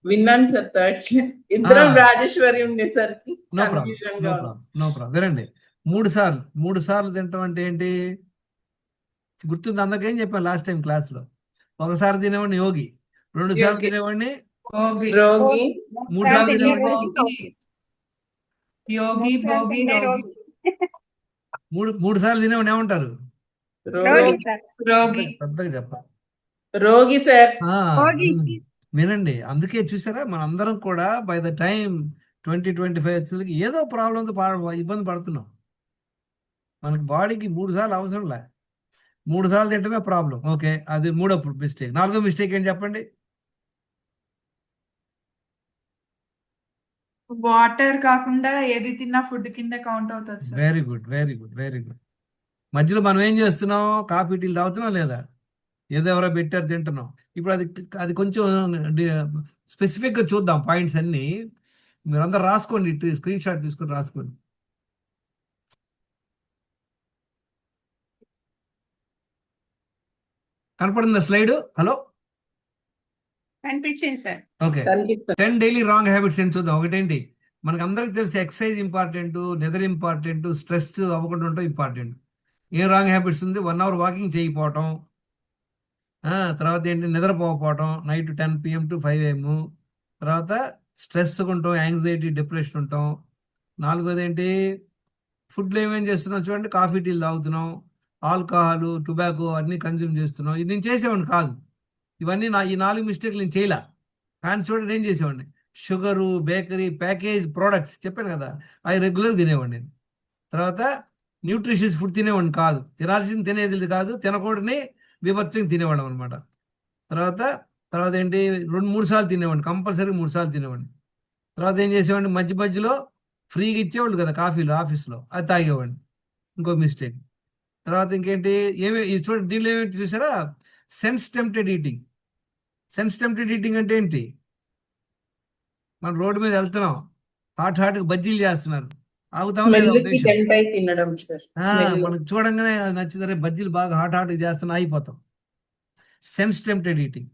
విన్నాను సార్. థర్డ్ ఇద్దరం ఆ. రాజేశ్వరి ఉండేసరికి నో కన్ఫ్యూజన్ గా ఉంది. ప్రాబ్లం. వినండి, 3 సార్లు తింటాం అంటే ఏంటి గుర్తుంది? అందరికేం చెప్పాను లాస్ట్ టైం క్లాస్లో. ఒకసారి తినేవాడిని యోగి, 2 సార్లు యోగి. తినేవాడిని రోగి, 3 సార్లు తినేవాడిని యోగి, భోగి, రోగి. 3 సార్లు తినేవాడిని ఏమంటారు? రోగి సార్. రోగి, పెద్దగా చెప్పాలి. రోగి సార్. ఆ, వినండి, అందుకే చూసారా మనందరం కూడా బై ద టైం 2025 వచ్చేసరికి ఏదో ప్రాబ్లంతో ఇబ్బంది పడుతున్నాం. మనకి బాడీకి 3 సార్లు అవసరం లే, 3 సార్లు తింటమే ప్రాబ్లం. ఓకే, అది 3వ మిస్టేక్. 4వ మిస్టేక్ ఏంటి చెప్పండి? వాటర్ కాకుండా ఏది తిన్నా ఫుడ్ కింద కౌంట్ అవుతుంది సార్. Very good. మధ్యలో మనం ఏం చేస్తున్నాం? కాఫీ టీలు తాగుతున్నాం లేదా? ఏదో ఎవరో పెట్టారు తింటున్నాం. ఇప్పుడు అది కొంచెం స్పెసిఫిక్గా చూద్దాం పాయింట్స్ అన్ని. మీరందరూ రాసుకోండి, స్క్రీన్ షాట్ తీసుకొని రాసుకోండి. కనపడిందా స్లైడ్? హలో, కనిపించింది sir. Okay. 10 daily wrong habits ఏంటి చూద్దాం. ఒకటేంటి, మనకు అందరికి తెలిసి ఎక్సర్సైజ్ ఇంపార్టెంట్, నిద్ర ఇంపార్టెంట్, స్ట్రెస్ అవ్వకుండా ఉండటం ఇంపార్టెంట్. ఏం రాంగ్ హ్యాబిట్స్ ఉంది? 1 అవర్ వాకింగ్ చేయకపోవటం, తర్వాత ఏంటి, నిద్రపోకపోవటం, నైట్ 10 PM to 5 AM, తర్వాత స్ట్రెస్గా ఉంటాం, యాంగ్జైటీ, డిప్రెషన్ ఉంటాం. 4వది ఏంటి, ఫుడ్లో ఏమేం చేస్తున్నాం చూడండి, కాఫీ టీలు తాగుతున్నాం, ఆల్కహాల్, టొబాకో అన్నీ కన్జ్యూమ్ చేస్తున్నాం. ఇది నేను చేసేవాడిని కాదు, ఇవన్నీ ఈ 4 మిస్టేక్లు నేను చేయలే. కానీ చూడండి ఏం చేసేవాడిని, షుగరు, బేకరీ, ప్యాకేజ్ ప్రోడక్ట్స్ చెప్పాను కదా, అవి రెగ్యులర్ తినేవాడిని నేను. తర్వాత న్యూట్రిషియస్ ఫుడ్ తినేవాడిని కాదు, తినాల్సింది తినేది కాదు, తినకూడని బీభత్సంగా తినేవాళ్ళం అనమాట. తర్వాత ఏంటి, 2-3 సార్లు తినేవాడిని, కంపల్సరీ 3 సార్లు తినేవాడిని. తర్వాత ఏం చేసేవాడిని, మధ్యలో ఫ్రీగా ఇచ్చేవాళ్ళు కదా కాఫీలు ఆఫీస్లో, అది తాగేవాడిని, ఇంకో మిస్టేక్. తర్వాత ఇంకేంటి, చూడండి దీనిలో ఏమేంటి చూసారా, sense tempted eating. Sense tempted eating అంటే ఏంటి, మనం రోడ్డు మీద వెళ్తున్నాం, హాట్గా బజ్జీలు చేస్తున్నారు, ఆగుతామా లేదా? స్మెల్కి టెంప్ట్ అయి తినడం సార్. స్మెల్. మనకు చూడంగానే అది నచ్చిందరే, బజ్జీలు బాగా హాట్గా చేస్తున్నా అయిపోతాం. సెన్స్ టెంప్టెడ్ ఈటింగ్,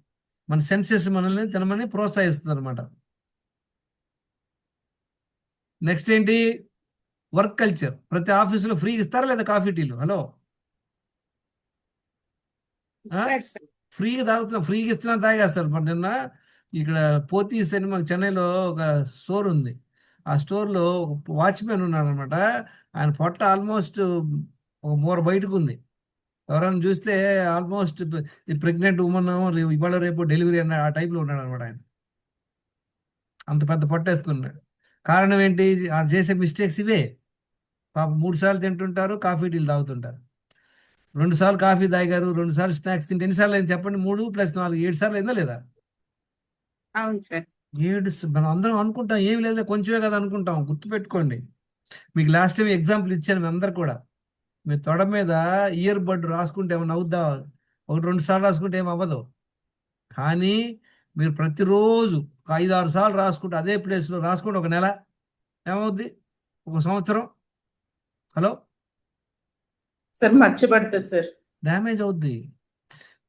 మన సెన్సెస్ మనల్ని తినమని ప్రోత్సహిస్తుంది అనమాట. నెక్స్ట్ ఏంటి, వర్క్ కల్చర్. ప్రతి ఆఫీసులో ఫ్రీ ఇస్తారా లేదా కాఫీ టీలు? Hello, sir sir. ఫ్రీగా తాగుతున్నాం, ఫ్రీగా ఇస్తున్నా తాగేస్తారు. మరి నిన్న ఇక్కడ పోతీస్ అని మాకు చెన్నైలో ఒక స్టోర్ ఉంది, ఆ స్టోర్లో వాచ్మెన్ ఉన్నాడు అనమాట. ఆయన పొట్ట ఆల్మోస్ట్ ఒక మూర బయటకు ఉంది. ఎవరైనా చూస్తే ఆల్మోస్ట్ ప్రెగ్నెంట్ ఉమెన్, ఇవాళ రేపు డెలివరీ అన్న ఆ టైప్లో ఉన్నాడు అనమాట ఆయన. అంత పెద్ద పొట్ట వేసుకున్నాడు. కారణం ఏంటి, చేసే మిస్టేక్స్ ఇవే. పాప 3 సార్లు తింటుంటారు, కాఫీ టీలు తాగుతుంటారు. 2 సార్లు కాఫీ తాగారు, 2 సార్లు స్నాక్స్ తింటే ఎన్నిసార్లు అయింది చెప్పండి? 3 + 4 7 సార్లు అయిందా లేదా? అవును సార్. 7. మనం అందరం అనుకుంటాం ఏమి లేదు, కొంచెమే కదా అనుకుంటాం. గుర్తుపెట్టుకోండి, మీకు లాస్ట్ టైం ఎగ్జాంపుల్ ఇచ్చాను మీ అందరు కూడా. మీ తొడ మీద ఇయర్ బడ్ రాసుకుంటే ఏమన్నా అవుద్దా? 1-2 సార్లు రాసుకుంటే ఏమి అవ్వదు. కానీ మీరు ప్రతిరోజు 5-6 సార్లు రాసుకుంటే, అదే ప్లేస్లో రాసుకుంటే, ఒక నెల ఏమవుద్ది, ఒక సంవత్సరం, హలో, సార్ మర్చిపడుతుంది సార్. డ్యామేజ్ అవుద్ది.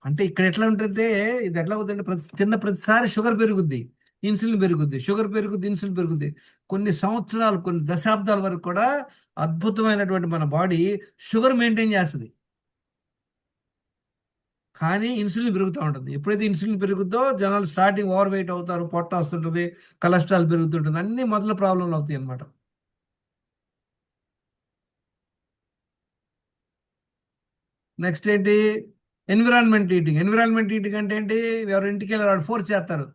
అంటే ఇక్కడ ఎట్లా ఉంటుంది, ఇది ఎట్లా అవుతుందంటే, తిన్న ప్రతిసారి షుగర్ పెరుగుద్ది, ఇన్సులిన్ పెరుగుద్ది, షుగర్ పెరుగుద్ది, ఇన్సులిన్ పెరుగుద్ది. కొన్ని సంవత్సరాలు, కొన్ని దశాబ్దాల వరకు కూడా అద్భుతమైనటువంటి మన బాడీ షుగర్ మెయింటైన్ చేస్తుంది, కానీ ఇన్సులిన్ పెరుగుతూ ఉంటుంది. ఎప్పుడైతే ఇన్సులిన్ పెరుగుద్దో జనాలు స్టార్టింగ్ ఓవర్ వెయిట్ అవుతారు, పొట్ట వస్తుంటుంది, కొలెస్ట్రాల్ పెరుగుతుంటుంది, అన్ని మొదల ప్రాబ్లంలు అవుతాయి అన్నమాట. నెక్స్ట్ ఏంటి, ఎన్విరాన్మెంట్ ఈటింగ్. ఎన్విరాన్మెంట్ ఈటింగ్ అంటే ఏంటి, ఎవరు ఇంటికి వెళ్ళారు, వాళ్ళు ఫోర్స్ చేస్తారు.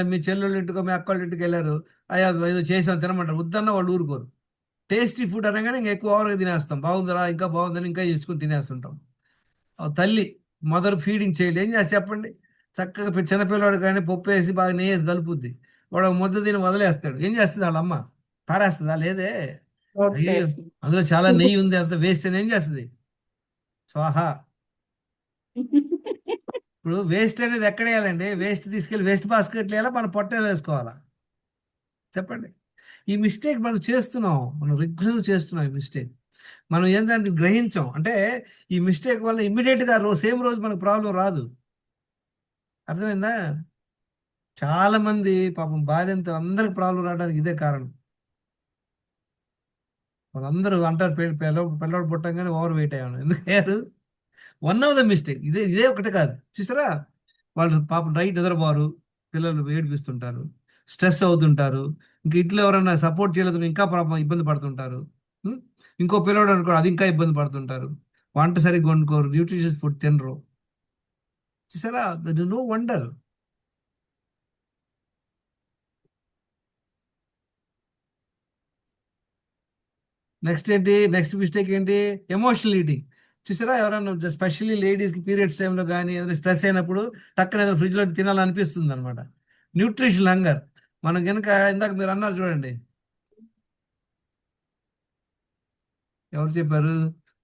మీ చెల్లెళ్ళ ఇంటికో మీ అక్క వాళ్ళ ఇంటికి వెళ్ళారు, అయ్యా ఏదో చేసాం తినమంటారు, వద్దన్న వాళ్ళు ఊరుకోరు. టేస్టీ ఫుడ్ అనగానే ఇంకా ఎక్కువ ఓవర్గా తినేస్తాం, బాగుందిరా ఇంకా బాగుందని ఇంకా చేసుకుని తినేస్తుంటాం. తల్లి మదర్ ఫీడింగ్ చేయలేదు ఏం చేస్తా చెప్పండి. చక్కగా చిన్నపిల్లవాడు కానీ పప్పు వేసి బాగా నెయ్యి వేసి కలుపుద్ది. వాడు ఒక ముద్ద తిని వదిలేస్తాడు. ఏం చేస్తుంది వాళ్ళ అమ్మ? పారేస్తుందా? లేదే. అయ్యో, అందులో చాలా నెయ్యి ఉంది, అంత వేస్ట్ అని ఏం చేస్తుంది? స్వాహా. ఇప్పుడు వేస్ట్ అనేది ఎక్కడ వేయాలండి? వేస్ట్ తీసుకెళ్ళి వేస్ట్ బాస్కెట్ వేయాలా, మన పొట్టేలు వేసుకోవాలా? చెప్పండి. ఈ మిస్టేక్ మనం చేస్తున్నాం, మనం రెగ్యులర్ చేస్తున్నాం ఈ మిస్టేక్. మనం ఏంటంటే గ్రహించాం అంటే ఈ మిస్టేక్ వల్ల ఇమ్మీడియట్గా సేమ్ రోజు మనకు ప్రాబ్లం రాదు. అర్థమైందా? చాలా మంది పాపం భార్యంతో అందరికి ప్రాబ్లం రావడానికి ఇదే కారణం. వాళ్ళందరూ అంటారు పిల్లవాడు పుట్టంగానే ఓవర్ వెయిట్ అయ్యాను. ఎందుకు అయ్యారు? వన్ ఆఫ్ ద మిస్టేక్ ఇదే ఒకటి కాదు. చూసారా, వాళ్ళు పాపం నైట్ నిద్రపోరు, పిల్లలు ఏడిపిస్తుంటారు, స్ట్రెస్ అవుతుంటారు. ఇంక ఇంట్లో ఎవరైనా సపోర్ట్ చేయలేదు ఇంకా పాపం ఇబ్బంది పడుతుంటారు. ఉం? ఇంకో పిల్లవాడు అనుకో, అది ఇంకా ఇబ్బంది పడుతుంటారు. వంట సరిగ్గా వండుకోరు, న్యూట్రిషియస్ ఫుడ్ తినరు. చూసారా, that is no wonder. Next ఏంటి? నెక్స్ట్ మిస్టేక్ ఏంటి? Emotional eating. చూసారా, ఎవరైనా స్పెషల్లీ లేడీస్కి పీరియడ్స్ టైంలో కానీ ఏదైనా స్ట్రెస్ అయినప్పుడు టక్కన ఏదైనా ఫ్రిడ్జ్లో తినాలనిపిస్తుంది అనమాట. Nutrition hunger. మనం కనుక ఇందాక మీరు అన్నారు చూడండి, ఎవరు చెప్పారు?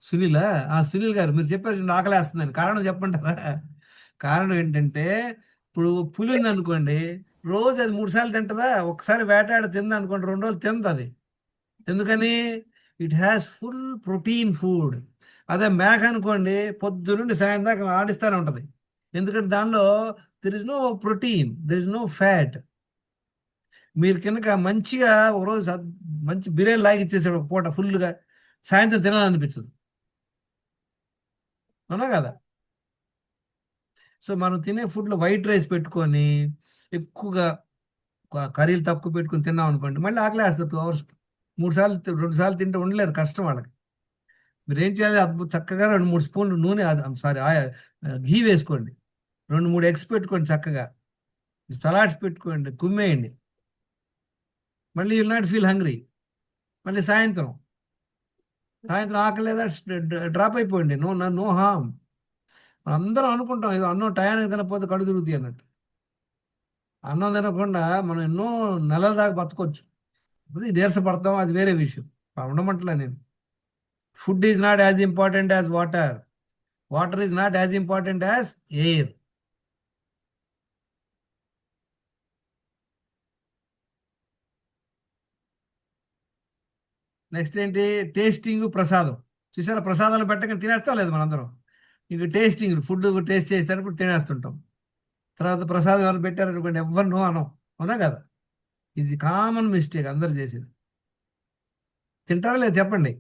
సునీలా? సునీల్ గారు మీరు చెప్పారు చూడండి, ఆకలేస్తుందని. కారణం చెప్పంటారా? కారణం ఏంటంటే, ఇప్పుడు పులి ఉంది అనుకోండి, రోజు అది 3 సార్లు తింటుందా? ఒకసారి వేటాడి తింది అనుకోండి, 2 రోజులు తింది అది. ఎందుకని? It has full protein food. అదే మేక అనుకోండి, పొద్దు నుండి సాయం దాకా ఆడిస్తూనే ఉంటుంది. ఎందుకంటే దానిలో there is no protein, there is no fat. మీరు కనుక మంచిగా ఒక రోజు మంచి బిర్యానీ లాగి ఇచ్చేసాడు ఒక పూట ఫుల్గా, సాయంత్రం తినాలనిపించదు. అవునా కదా? సో మనం తినే ఫుడ్లో వైట్ రైస్ పెట్టుకొని ఎక్కువగా కర్రీలు తక్కువ పెట్టుకొని తిన్నాం అనుకోండి, మళ్ళీ ఆకలేస్తుంది 2 అవర్స్. 3 సార్లు 2 సార్లు తింటే ఉండలేరు, కష్టం వాళ్ళకి. మీరు ఏం చేయాలి? చక్కగా 2-3 స్పూన్లు నూనె, సారీ ఘీ వేసుకోండి, 2-3 ఎగ్స్ పెట్టుకోండి, చక్కగా సలాడ్స్ పెట్టుకోండి, కుమ్మేయండి. మళ్ళీ విల్ నాట్ ఫీల్ హంగ్రీ. మళ్ళీ సాయంత్రం ఆకలి లేదా డ్రాప్ అయిపోయింది. No harm. మనం అందరం అనుకుంటాం ఏదో అన్నం టయానికి తినకపోతే కడు తిరుగుతాయి అన్నట్టు. అన్నం తినకుండా మనం ఎన్నో నెలల దాకా బతకొచ్చు. అది నీరసపడతాం, అది వేరే విషయం. ఉండమంటలే నేను. Food is not as important as water. Water is not as important as air. Next ఏంటి? టేస్టింగ్, ప్రసాదం. చూసారా, ప్రసాదాలు పెట్టక తినేస్తాం లేదు మనందరం. ఇంక టేస్టింగ్, ఫుడ్ టేస్ట్ చేసేటప్పుడు తినేస్తుంటాం. తర్వాత ప్రసాదం ఎవరు పెట్టారనుకోండి, ఎవ్వరు నో అనం. అవునా కదా? ఇది కామన్ మిస్టేక్ అందరు చేసేది. తింటారా లేదు చెప్పండి?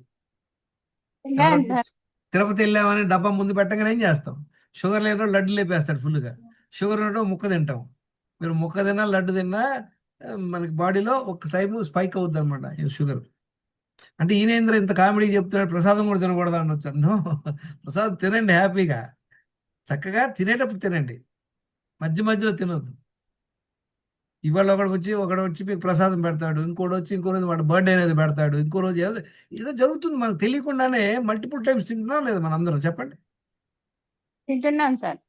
తిరుపతి వెళ్ళామని డబ్బా ముందు పెట్టగానే ఏం చేస్తాం? షుగర్ లేనో లడ్డు లేపేస్తాడు ఫుల్గా. షుగర్ ఉన్నటో ముక్క తింటాం. మీరు ముక్క తిన్నా లడ్డు తిన్నా మనకి బాడీలో ఒక టైము స్పైక్ అవుద్ది అనమాట షుగర్. అంటే ఈయనేంద్ర ఇంత కామెడీ చెప్తున్నాడు, ప్రసాదం కూడా తినకూడదు అనొచ్చు. నో, ప్రసాదం తినండి హ్యాపీగా, చక్కగా తినేటప్పుడు తినండి, మధ్య మధ్యలో తినొద్దు. ఇవాళ ఒకడు వచ్చి మీకు ప్రసాదం పెడతాడు, ఇంకోటి వచ్చి ఇంకో రోజు వాడు బర్త్డే అనేది పెడతాడు, ఇంకో రోజు ఏదో జరుగుతుంది మనకు తెలియకుండానే. మల్టిపుల్ టైమ్స్ తింటున్నాం లేదా మన అందరం చెప్పండి? తింటున్నాను సార్.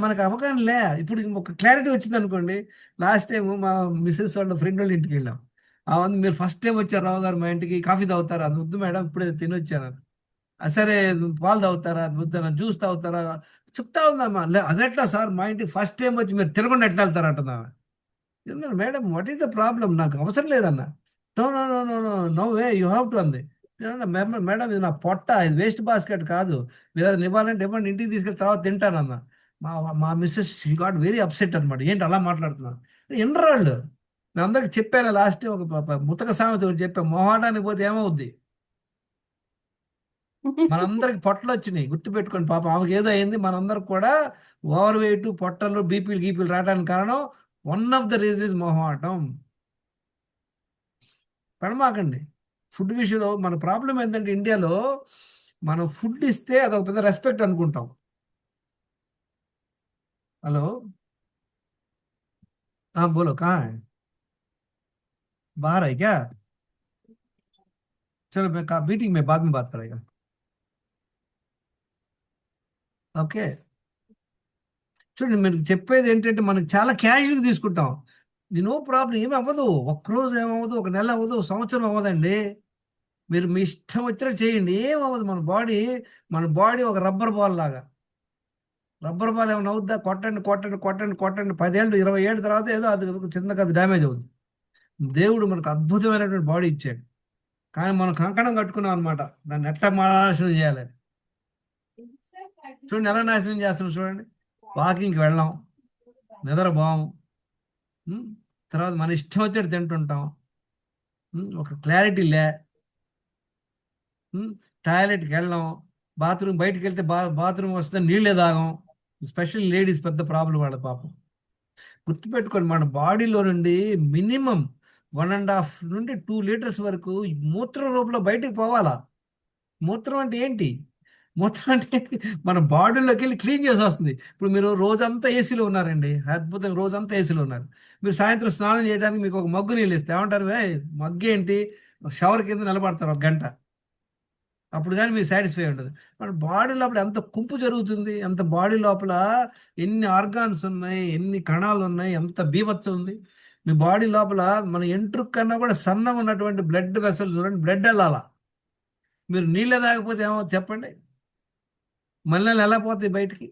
మనకు అవగాహన లే. ఇప్పుడు ఒక క్లారిటీ వచ్చింది అనుకోండి. లాస్ట్ టైం మా మిస్సెస్ వాళ్ళ ఫ్రెండ్ వాళ్ళ ఇంటికి వెళ్ళాం. మీరు ఫస్ట్ టైం వచ్చారు రావు గారు మా ఇంటికి, కాఫీ తాగుతారా? అది వద్దు మేడం, ఇప్పుడే తినొచ్చాను. సరే పాలు తాగుతారా? అది వద్దు. జ్యూస్ తాగుతారా? చెప్తా ఉందమ్మా. అదెట్లా సార్, మా ఇంటికి ఫస్ట్ టైం వచ్చి మీరు తిరగకుండా ఎట్లా వెళ్తారు అంటుందా madam. What is the problem? నాకు అవసరం లేదన్న. No no no no no no way, you have to అంది. మేడం ఇది నా పొట్ట, ఇది వేస్ట్ బాస్కెట్ కాదు, మీరు అది ఇవ్వాలంటే ఇవ్వండి, ఇంటికి తీసుకెళ్ళి తర్వాత తింటానన్న. మా మా missus she got very upset అనమాట. ఏంటి అలా మాట్లాడుతున్నాను? ఎన్రాళ్ళు నేను అందరికి చెప్పాను. లాస్ట్ ఒక ముతక సామెత ఒకటి చెప్పాను, మొహాటానికి పోతే ఏమవుద్ది? మనందరికి పొట్టలు వచ్చినాయి, గుర్తుపెట్టుకోండి. పాపం ఆమెకి ఏదో అయింది, మనందరికి కూడా ఓవర్ వెయిట్, పొట్టలు, గీపీలు రావడానికి కారణం one of the reason is మొహమాటం. పడమాకండి. ఫుడ్ విషయంలో మన ప్రాబ్లం ఏంటంటే, ఇండియాలో మనం ఫుడ్ ఇస్తే అదొక పెద్ద రెస్పెక్ట్ అనుకుంటాం. हेलो, हाँ बोलो, कहाँ है? बाहर है क्या? चलो मैं मीटिंग में बाद में बात करेगा। ओके। చూడండి, మీరు చెప్పేది ఏంటంటే మనకి చాలా క్యాజువల్గా తీసుకుంటాం. ఇది నో ప్రాబ్లం, ఏమి అవ్వదు. ఒక్కరోజు ఏమవ్వదు, ఒక నెల అవ్వదు, ఒక సంవత్సరం అవ్వదండి. మీరు మీ ఇష్టం వచ్చినట్టు చేయండి, ఏం అవ్వదు. మన బాడీ ఒక రబ్బర్ బాల్ లాగా. రబ్బర్ బాల్ ఏమైనా అవుద్దా? కొట్టండి కొట్టండి కొట్టండి కొట్టండి, 10 ఏళ్ళు 20 ఏళ్ళ తర్వాత ఏదో అది చిన్నగా అది డ్యామేజ్ అవుద్ది. దేవుడు మనకు అద్భుతమైనటువంటి బాడీ ఇచ్చాడు, కానీ మనం కంకణం కట్టుకున్నాం అనమాట దాన్ని ఎట్లా నాశనం చేయాలని. చూడండి ఎలా నాశనం చేస్తున్నాం చూడండి. వాకింగ్కి వెళ్ళాం, నిద్రపోం, తర్వాత మన ఇష్టం వచ్చేది తింటుంటాం, ఒక క్లారిటీ లే, టాయిలెట్కి వెళ్ళాం, బాత్రూమ్ బయటికి వెళ్తే బాత్రూమ్ వస్తే నీళ్ళే తాగం. స్పెషల్ లేడీస్ పెద్ద ప్రాబ్లం వాళ్ళ పాపం. గుర్తుపెట్టుకోండి, మన బాడీలో నుండి మినిమం 1.5 నుండి 2 లీటర్స్ వరకు మూత్ర రూపంలో బయటికి పోవాలా. మూత్రం అంటే ఏంటి? మూత్రం అంటే మన బాడీలోకి వెళ్ళి క్లీన్ చేసి వస్తుంది. ఇప్పుడు మీరు రోజంతా ఏసీలో ఉన్నారండి, అద్భుతంగా రోజంతా ఏసీలో ఉన్నారు. మీరు సాయంత్రం స్నానం చేయడానికి మీకు ఒక మగ్గు నీళ్ళు ఇస్తే ఏమంటారు? మగ్గు ఏంటి? షవర్ కింద నిలబడతారు 1 గంట, అప్పుడు కానీ మీకు సాటిస్ఫై ఉండదు. మన బాడీ లోపల ఎంత కుంపు జరుగుతుంది, ఎంత బాడీ లోపల ఎన్ని ఆర్గాన్స్ ఉన్నాయి, ఎన్ని కణాలు ఉన్నాయి, ఎంత బీభత్సం ఉంది. మీ బాడీ లోపల మన ఎంట్రుక్ కన్నా కూడా సన్నగా ఉన్నటువంటి బ్లడ్ వెసల్ చూడండి, బ్లడ్ వెళ్ళాలా. మీరు నీళ్ళే తాగకపోతే ఏమవుతుంది చెప్పండి? మళ్ళీ ఎలా పోతాయి బయటికి?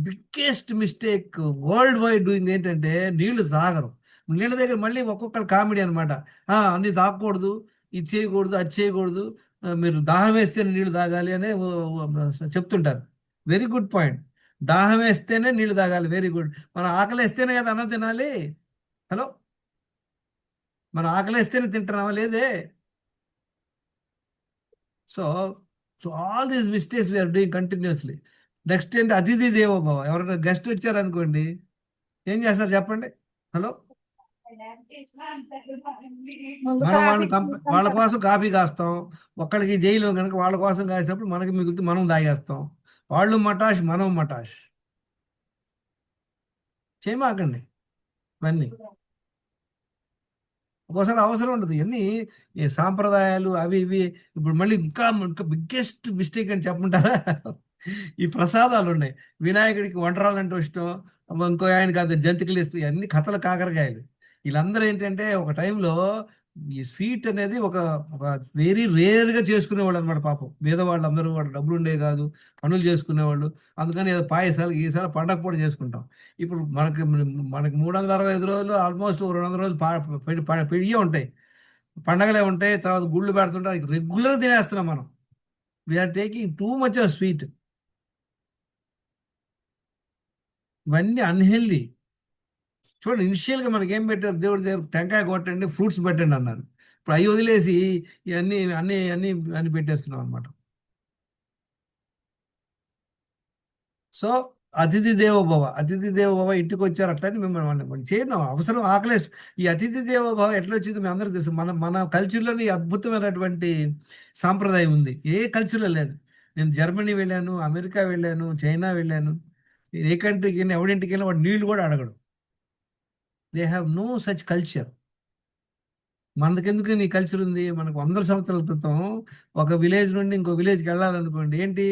Biggest mistake world wide doing ఏంటంటే నీళ్లు తాగరు. నీళ్ళ దగ్గర మళ్ళీ ఒక్కొక్కరు కామెడీ అనమాట. అన్నీ తాగకూడదు, ఇది చేయకూడదు, అది చేయకూడదు, మీరు దాహం వేస్తేనే నీళ్లు తాగాలి అనే చెప్తుంటారు. Very good point. దాహం వేస్తేనే నీళ్లు తాగాలి, వెరీ గుడ్. మన ఆకలి వేస్తేనే కదా అన్నం తినాలి. హలో, మన ఆకలి వేస్తేనే తింటున్నామా? లేదే. So all these mistakes we are doing continuously. Next ఏంటి? అతిథి దేవోభవ. ఎవరైనా గెస్ట్ వచ్చారనుకోండి, ఏం చేస్తారు చెప్పండి? హలో, వాళ్ళ కోసం కాఫీ కాస్తాం. ఒక్కడికి జైలు కనుక వాళ్ళ కోసం కాసినప్పుడు మనకి మిగులుతూ మనం తాగేస్తాం. వాళ్ళు మటాష్, మనం మటాష్. చేయమాకండి ఇవన్నీ. ఒక్కోసారి అవసరం ఉండదు ఇవన్నీ, ఈ సాంప్రదాయాలు అవి ఇవి. ఇప్పుడు మళ్ళీ ఇంకా బిగ్గెస్ట్ మిస్టేక్ అని చెప్పమంటారా? ఈ ప్రసాదాలు ఉన్నాయి. వినాయకుడికి వంటరాలు అంటే ఇష్టం, ఇంకో ఆయనకి అది జంతికలు ఇష్టం, ఇవన్నీ కథల కాకరకాయలు. వీళ్ళందరూ ఏంటంటే ఒక టైంలో ఈ స్వీట్ అనేది ఒక ఒక వెరీ రేర్గా చేసుకునేవాళ్ళు అనమాట. పాపం పేదవాళ్ళు అందరూ, వాళ్ళు డబ్బులు ఉండేవి కాదు, పనులు చేసుకునేవాళ్ళు. అందుకని ఏదో పాయసాలు ఈసారి పండగ పూట చేసుకుంటాం. ఇప్పుడు మనకి 365 రోజులు ఆల్మోస్ట్ 200 రోజులు పెయ్యే ఉంటాయి, పండగలే ఉంటాయి. తర్వాత గుళ్ళు పెడుతుంటారు, రెగ్యులర్గా తినేస్తున్నాం మనం. We are taking too much of sweet. ఇవన్నీ అన్హెల్దీ. చూడండి, ఇనిషియల్గా మనకి ఏం పెట్టారు? దేవుడి దగ్గర టెంకాయ కొట్టండి, ఫ్రూట్స్ పెట్టండి అన్నారు. ఇప్పుడు అవి వదిలేసి ఇవన్నీ అన్నీ అన్నీ అన్ని పెట్టేస్తున్నాం అనమాట. సో అతిథి దేవోభవ ఇంటికి వచ్చారు అట్లని మిమ్మల్ని చేయను అవసరం. ఆకలేసి ఈ అతిథి దేవోభవ ఎట్లా వచ్చింది మీ అందరికీ తెలుసు. మన కల్చర్లోని అద్భుతమైనటువంటి సాంప్రదాయం ఉంది, ఏ కల్చర్లో లేదు. నేను జర్మనీ వెళ్ళాను, అమెరికా వెళ్ళాను, చైనా వెళ్ళాను. ఏ కంట్రీకి వెళ్ళినా, ఎవడింటికి వెళ్ళినా వాడు నీళ్ళు కూడా అడగడు. They have no such culture. మనకెందుకు నీ కల్చర్ ఉంది? మనకు 100 సంవత్సరాల క్రితం ఒక విలేజ్ నుండి ఇంకో విలేజ్కి వెళ్ళాలనుకోండి, ఏంటి?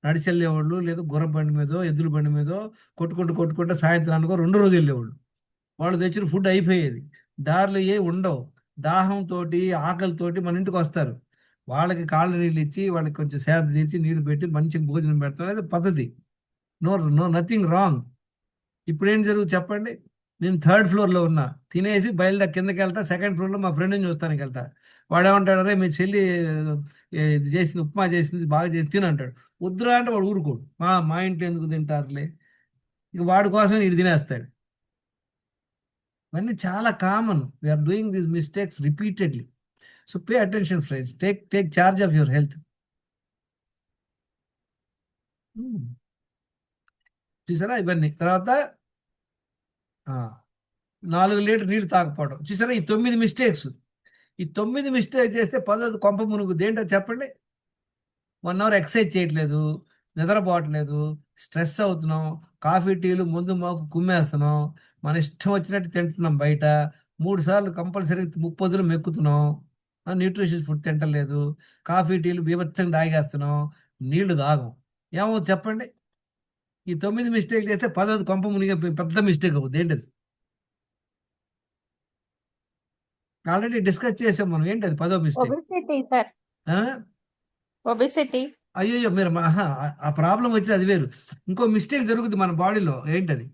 నడిచి వెళ్ళేవాళ్ళు, లేదా గుర్ర బండి మీదో ఎద్దుల బండి మీదో కొట్టుకుంటూ సాయంత్రానికో 2 రోజులు వెళ్ళేవాళ్ళు. వాళ్ళు తెచ్చిన ఫుడ్ అయిపోయేది, దారిలో ఏ ఉండవు. దాహంతో ఆకలితోటి మన ఇంటికి వస్తారు. వాళ్ళకి కాళ్ళ నీళ్ళు ఇచ్చి, వాళ్ళకి కొంచెం సేద తీర్చి, నీళ్ళు పెట్టి మంచిగా భోజనం పెడతాం, అనేది పద్ధతి. Nothing wrong. ఇప్పుడు ఏం జరుగుతుంది చెప్పండి? నేను 3rd ఫ్లోర్లో ఉన్నా, తినేసి బయలుదేరి కిందకి వెళ్తా, 2nd ఫ్లోర్లో మా ఫ్రెండ్ని చూస్తానికి వెళ్తా. వాడేమంటాడు? అరే మీ చెల్లి ఇది చేసింది, ఉప్మా చేసింది, బాగా చేసి తిని అంటాడు. వద్దురా అంటే వాడు ఊరుకోడు. మా ఇంట్లో ఎందుకు తింటారులే, ఇక వాడి కోసం ఇది తినేస్తాడు. ఇవన్నీ చాలా common. We are doing these mistakes repeatedly. So pay attention friends, take charge of your health. చూసారా ఇవన్నీ? తర్వాత 4 లీటర్ నీళ్ళు తాగకపోవడం. చూసారా ఈ 9 మిస్టేక్స్. ఈ 9 మిస్టేక్ చేస్తే 10వ కొంప మునుగుద్ది. ఏంటో చెప్పండి? 1 అవర్ ఎక్సర్సైజ్ చేయట్లేదు, నిద్రపోవట్లేదు, స్ట్రెస్ అవుతున్నాం, కాఫీ టీలు ముందు మాకు కుమ్మేస్తున్నాం, మన ఇష్టం వచ్చినట్టు తింటున్నాం, బయట 3 సార్లు కంపల్సరీ 30 మెక్కుతున్నాం, న్యూట్రిషియస్ ఫుడ్ తింటలేదు, కాఫీ టీలు బీభత్సంగా తాగేస్తున్నాం, నీళ్లు తాగం. ఏమవుతుంది చెప్పండి? ఈ 9 మిస్టేక్ చేస్తే 10వ కొంప మునిగే పెద్ద మిస్టేక్ అవుతుంది. ఏంటది? ఆల్రెడీ డిస్కస్ చేసాం మనం. ఏంటది 10వ మిస్టేక్? Obesity sir, obesity. అయ్యో మీరు ఆ ప్రాబ్లం వచ్చేది అది వేరు. ఇంకో మిస్టేక్ జరుగుతుంది మన బాడీలో. ఏంటది?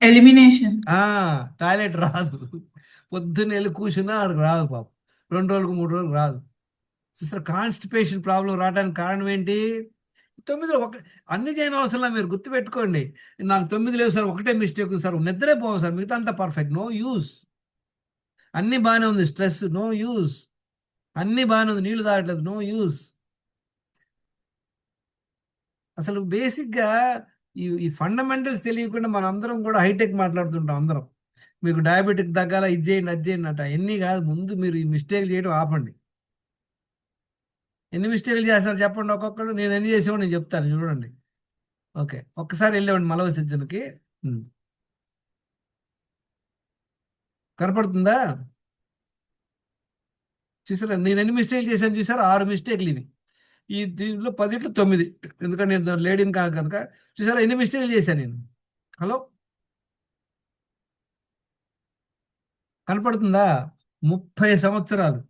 ఎలిమినేషన్. టాయిలెట్ రాదు. పొద్దున్న వెళ్ళి కూర్చున్నా ఆడికి రాదు పాపం. 2 రోజులకు 3 రోజులకు రాదు. చూసారు, కాన్స్టిపేషన్ ప్రాబ్లం రావడానికి కారణం ఏంటి? 9లో అన్ని చేయని అవసరం మీరు గుర్తుపెట్టుకోండి. నాకు 9 లేవు సార్, ఒకటే మిస్టేక్ సార్, నిద్రే పోవు సార్, మిగతా అంతా పర్ఫెక్ట్. No use. అన్ని బాగానే ఉంది. Stress, no use. అన్ని బాగానే ఉంది. నీళ్లు తాగట్లేదు, నో యూస్. అసలు బేసిక్గా ఈ ఫండమెంటల్స్ తెలియకుండా మనం అందరం కూడా హైటెక్ మాట్లాడుతుంటాం అందరం. మీకు డయాబెటిక్ తగ్గాల, ఇది చేయండి అది చేయండి అట. ఎన్ని కాదు, ముందు మీరు ఈ మిస్టేక్లు చేయడం ఆపండి. ఎన్ని మిస్టేక్లు చేస్తారు చెప్పండి ఒక్కొక్కరు. నేను ఎన్ని చేసేవాడు నేను చెప్తాను, చూడండి. ఓకే, ఒక్కసారి వెళ్ళేవాడిని మలవ సిద్ధనికి. కనపడుతుందా? చూసారా నేను ఎన్ని మిస్టేక్లు చేశాను? చూసారా, 6 మిస్టేక్లు ఇవి. ఈ దీంట్లో 10ట్లో 9, ఎందుకంటే నేను లేడీని కాదు కనుక. చూసారా ఎన్ని మిస్టేక్లు చేశాను నేను? హలో, కనపడుతుందా? 30 సంవత్సరాలు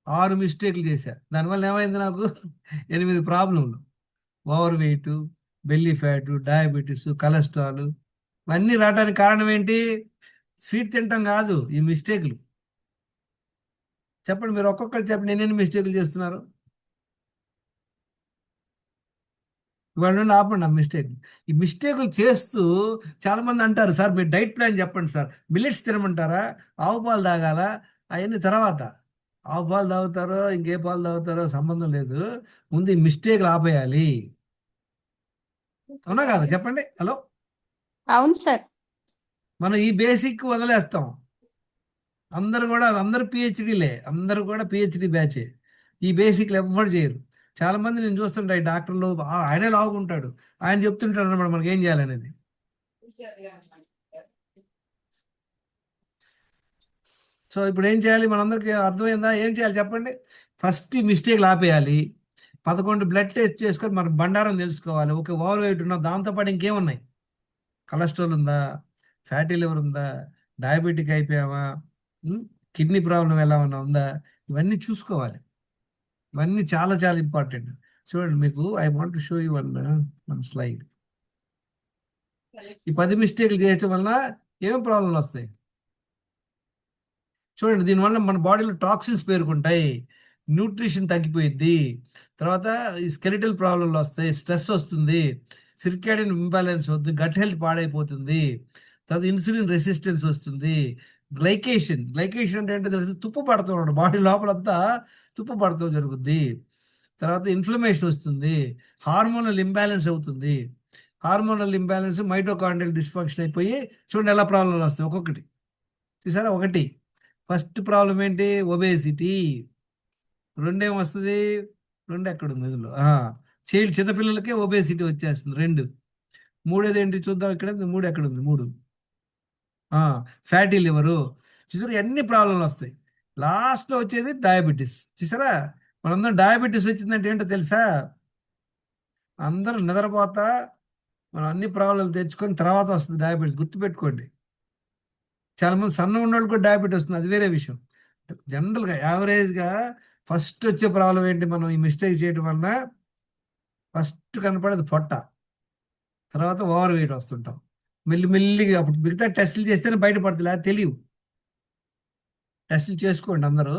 6 మిస్టేక్లు చేశా. దానివల్ల ఏమైంది నాకు? 8 ప్రాబ్లంలు. Over weight, belly fat, diabetes, cholesterol. ఇవన్నీ రావడానికి కారణం ఏంటి? స్వీట్ తింటాం కాదు, ఈ మిస్టేక్లు. చెప్పండి మీరు ఒక్కొక్కరు చెప్పండి, ఎన్ని మిస్టేక్లు చేస్తున్నారు? ఇవాళ నుండి ఆపండి ఆ మిస్టేక్. ఈ మిస్టేకులు చేస్తూ చాలామంది అంటారు, సార్ మీరు డైట్ ప్లాన్ చెప్పండి సార్, మిల్లెట్స్ తినమంటారా, ఆవు పాలు తాగాలా, అవన్నీ తర్వాత. ఆవు పాలు తాగుతారో ఇంకే పాలు తాగుతారో సంబంధం లేదు, ముందు ఈ మిస్టేక్లు ఆపేయాలి. అవునా కాదా చెప్పండి? హలో, అవును సార్. మనం ఈ బేసిక్ వదిలేస్తాం. అందరు పిహెచ్డీలే, అందరూ కూడా పిహెచ్డీ బ్యాచే. ఈ బేసిక్లు ఎవ్వరు చేయరు. చాలా మంది నేను చూస్తుంటా, ఈ డాక్టర్లు ఆయనే లాగుంటాడు, ఆయన చెప్తుంటాడు అనమాట మనకి ఏం చేయాలనేది. సో ఇప్పుడు ఏం చేయాలి? మనందరికీ అర్థమైందా? ఏం చేయాలి చెప్పండి? ఫస్ట్ ఈ మిస్టేక్లు ఆపేయాలి. 11 బ్లడ్ టెస్ట్ చేసుకొని మన బండారం తెలుసుకోవాలి. ఓకే, ఓవర్ వెయిట్ ఉన్నా, దాంతోపాటు ఇంకేమున్నాయి? కొలెస్ట్రాల్ ఉందా, ఫ్యాటీ లివర్ ఉందా, డయాబెటిక్ అయిపోయామా, కిడ్నీ ప్రాబ్లం ఎలా ఉందా, ఇవన్నీ చూసుకోవాలి. ఇవన్నీ చాలా చాలా ఇంపార్టెంట్. చూడండి, మీకు I want to show you one slide. ఈ 10 మిస్టేక్లు చేయటం వల్ల ఏమేమి ప్రాబ్లంలు వస్తాయి చూడండి. దీనివల్ల మన బాడీలో టాక్సిన్స్ పేరుకుంటాయి, న్యూట్రిషన్ తగ్గిపోయిద్ది, తర్వాత ఈ స్కెలిటల్ ప్రాబ్లంలు వస్తాయి, స్ట్రెస్ వస్తుంది, సిర్కాడియన్ ఇంబ్యాలెన్స్ వస్తుంది, గట్ హెల్త్ పాడైపోతుంది, తర్వాత ఇన్సులిన్ రెసిస్టెన్స్ వస్తుంది, గ్లైకేషన్ అంటే ఏంటో తెలుసు, తుప్పు పడుతూ ఉన్నాడు బాడీ లోపలంతా, తుప్పు పడుతూ జరుగుద్ది. తర్వాత ఇన్ఫ్లమేషన్ వస్తుంది, హార్మోనల్ ఇంబ్యాలెన్స్ అవుతుంది. హార్మోనల్ ఇంబ్యాలెన్స్, మైటోకాండ్రియల్ డిస్ఫంక్షన్ అయిపోయి చూడండి ఎలా ప్రాబ్లంలు వస్తాయి ఒక్కొక్కటి. చూసారా, ఒకటి ఫస్ట్ ప్రాబ్లం ఏంటి? ఒబేసిటీ. రెండేం వస్తుంది? రెండు ఎక్కడుంది ఇందులో? చిన్నపిల్లలకే ఒబేసిటీ వచ్చేస్తుంది 2. మూడోది ఏంటి చూద్దాం, ఇక్కడ 3 ఎక్కడుంది? 3 ఫ్యాటీ లివరు. చూసారా ఎన్ని ప్రాబ్లంలు వస్తాయి. లాస్ట్లో వచ్చేది డయాబెటీస్. చూసారా, మనందరం డయాబెటీస్ వచ్చిందంటే ఏంటో తెలుసా? అందరూ నిద్రపోతా మనం అన్ని ప్రాబ్లంలు తెచ్చుకొని తర్వాత వస్తుంది డయాబెటీస్, గుర్తుపెట్టుకోండి. చాలామంది సన్న ఉన్నోళ్ళు కూడా డయాబెటీస్ వస్తుంది, అది వేరే విషయం. జనరల్గా యావరేజ్గా ఫస్ట్ వచ్చే ప్రాబ్లం ఏంటి? మనం ఈ మిస్టేక్ చేయడం వలన ఫస్ట్ కనపడేది పొట్ట, తర్వాత ఓవర్ వెయిట్ వస్తుంటాం. మెల్లిగా అప్పుడు మిగతా టెస్టులు చేస్తేనే బయటపడుతుంది, అది తెలియవు. టెస్టులు చేసుకోండి అందరూ.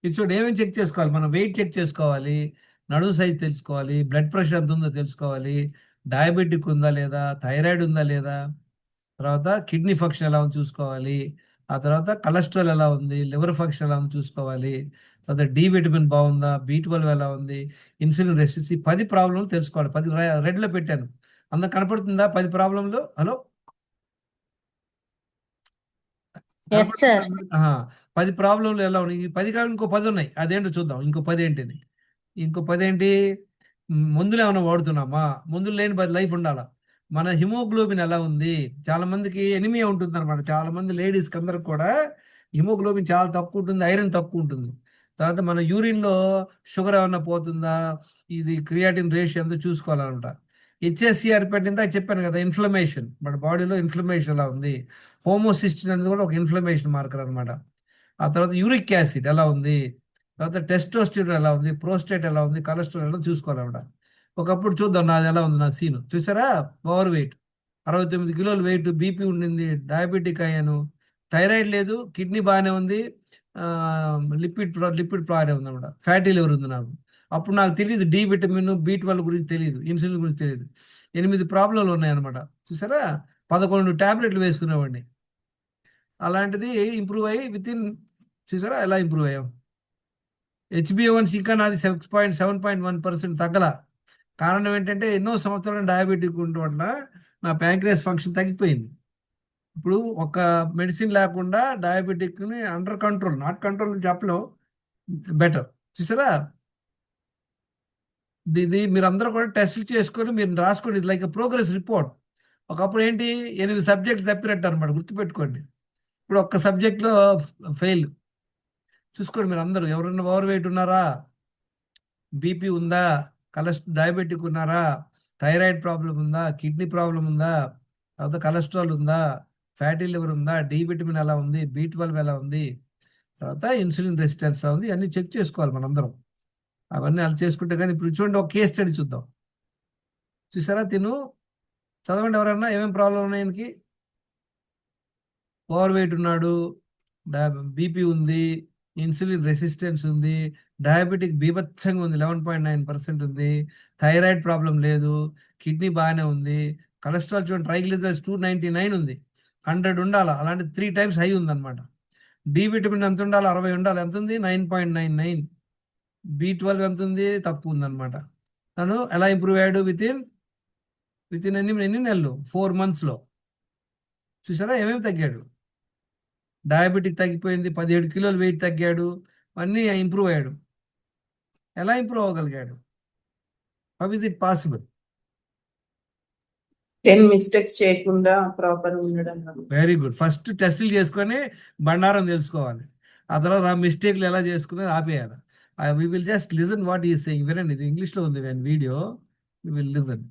ఇది చూడండి, ఏమేమి చెక్ చేసుకోవాలి మనం? వెయిట్ చెక్ చేసుకోవాలి, నడుము సైజ్ తెలుసుకోవాలి, బ్లడ్ ప్రెషర్ ఎంత ఉందో తెలుసుకోవాలి, డయాబెటిక్ ఉందా లేదా, థైరాయిడ్ ఉందా లేదా, తర్వాత కిడ్నీ ఫంక్షన్ ఎలా ఉంది చూసుకోవాలి, ఆ తర్వాత కొలెస్ట్రాల్ ఎలా ఉంది, లివర్ ఫంక్షన్ ఎలా ఉంది చూసుకోవాలి, తర్వాత డి విటమిన్ బాగుందా, B12 ఎలా ఉంది, ఇన్సులిన్ రెసిస్టెన్స్. 10 ప్రాబ్లంలు తెలుసుకోవాలి. 10 రెడ్లో పెట్టాను, అందరు కనపడుతుందా 10 ప్రాబ్లంలు? Hello, yes sir. 10 ప్రాబ్లంలు ఎలా ఉన్నాయి? ఈ 10 కాదు, ఇంకో 10 ఉన్నాయి. అదేంటో చూద్దాం. ఇంకో 10 ఏంటిని? ఇంకో 10 ఏంటి? మందులు ఏమైనా వాడుతున్నామా? మందులు లేని లైఫ్ ఉండాలా? మన హిమోగ్లోబిన్ ఎలా ఉంది? చాలా మందికి ఎనిమియా ఉంటుంది అనమాట. చాలా మంది లేడీస్కి అందరికి కూడా హిమోగ్లోబిన్ చాలా తక్కువ ఉంటుంది, ఐరన్ తక్కువ ఉంటుంది. తర్వాత మన యూరిన్లో షుగర్ ఏమన్నా పోతుందా, ఇది క్రియాటిన్ రేషియో ఎంత చూసుకోవాలన్నమాట. హెచ్ఎస్సిఆర్ పెట్టిందా చెప్పాను కదా, ఇన్ఫ్లమేషన్, మన బాడీలో ఇన్ఫ్లమేషన్ ఎలా ఉంది. హోమోసిస్టిన్ అనేది కూడా ఒక ఇన్ఫ్లమేషన్ మార్కర్ అనమాట. ఆ తర్వాత యూరిక్ యాసిడ్ ఎలా ఉంది, తర్వాత టెస్టోస్టిరాన్ ఎలా ఉంది, ప్రోస్టేట్ ఎలా ఉంది, కొలెస్ట్రాల్ ఎలా చూసుకోవాలన్నమాట. ఒకప్పుడు చూద్దాం నాది ఎలా ఉంది, నా సీను చూసారా? ఓవర్ వెయిట్, 69 కిలోలు వెయిట్, బీపీ ఉండింది, డయాబెటిక్ అయ్యాను, థైరాయిడ్ లేదు, కిడ్నీ బాగానే ఉంది, లిపిడ్ బాగానే ఉంది అనమాట, ఫ్యాటీ లివర్ ఉంది నాకు. అప్పుడు నాకు తెలియదు డి విటమిన్, B12 గురించి తెలియదు, ఇన్సులిన్ గురించి తెలియదు. 8 ప్రాబ్లంలు ఉన్నాయన్నమాట. చూసారా? 11 టాబ్లెట్లు వేసుకునేవాడిని. అలాంటిది ఇంప్రూవ్ అయ్యి వితిన్, చూసారా ఎలా ఇంప్రూవ్ అయ్యాం. HbA1c ఇంకా నాది 7.1% తగ్గల. కారణం ఏంటంటే ఎన్నో సంవత్సరాలు డయాబెటిక్ ఉండటం వల్ల నా ప్యాంక్రియాస్ ఫంక్షన్ తగ్గిపోయింది. ఇప్పుడు ఒక మెడిసిన్ లేకుండా డయాబెటిక్ని అండర్ కంట్రోల్, నాట్ కంట్రోల్ చెప్పలేం, బెటర్. చూసారా? ఇది మీరు అందరూ కూడా టెస్ట్లు చేసుకొని మీరు రాసుకోండి. ఇది లైక్ ప్రోగ్రెస్ రిపోర్ట్. ఒకప్పుడు ఏంటి, 8 సబ్జెక్టులు తప్పినట్టు అనమాట, గుర్తుపెట్టుకోండి. ఇప్పుడు ఒక్క సబ్జెక్ట్లో ఫెయిల్. చూసుకోండి మీరు అందరూ. ఎవరన్నా ఓవర్ వెయిట్ ఉన్నారా, బీపీ ఉందా, డయాబెటిక్ ఉన్నారా, థైరాయిడ్ ప్రాబ్లం ఉందా, కిడ్నీ ప్రాబ్లం ఉందా, తర్వాత కొలెస్ట్రాల్ ఉందా, ఫ్యాటీ లివర్ ఉందా, డి విటమిన్ ఎలా ఉంది, B12 ఎలా ఉంది, తర్వాత ఇన్సులిన్ రెసిస్టెన్స్ ఎలా ఉంది, అన్నీ చెక్ చేసుకోవాలి మనందరం. అవన్నీ అలా చేసుకుంటే కానీ. ఇప్పుడు చూడండి, ఒక కేస్ స్టడీ చూద్దాం. చూసారా? చదవండి ఎవరన్నా, ఏమేమి ప్రాబ్లం ఉన్నాయి ఆయనకి. ఓవర్ వెయిట్ ఉన్నాడు, బీపీ ఉంది, ఇన్సులిన్ రెసిస్టెన్స్ ఉంది, డయాబెటిక్ బీభత్సంగా ఉంది, 11.9% ఉంది, థైరాయిడ్ ప్రాబ్లం లేదు, కిడ్నీ బాగానే ఉంది, కొలెస్ట్రాల్ చూడండి, ట్రైగ్లిజరైడ్స్ 299 ఉంది, 100 ఉండాలి, అలాంటి 3 times హై ఉందన్నమాట. డి విటమిన్ ఎంత ఉండాలి? 60 ఉండాలి. ఎంత ఉంది? 9.99. B12 ఎంత ఉంది? తక్కువ ఉందన్నమాట. తను ఎలా ఇంప్రూవ్ అయ్యాడు? వితిన్ ఎన్ని నెలలు? 4 monthsలో. చూసారా ఏమేమి తగ్గాడు? డయాబెటిక్ తగ్గిపోయింది, 17 కిలోలు వెయిట్ తగ్గాడు, అన్నీ ఇంప్రూవ్ అయ్యాడు. ఎలా ఇంప్రూవ్ అవ్వగలిగాడు? How is it possible? 10 mistakes చేయకుండా ప్రాపర్ ఉండడం. Very good. ఫస్ట్ టెస్టులు చేసుకొని బండారం తెలుసుకోవాలి. ఆ తర్వాత ఆ మిస్టేక్లు ఎలా చేసుకునేది ఆపేయాలి. We will just listen what is saying. వినండి, ఇది ఇంగ్లీష్లో ఉంది video. We will listen.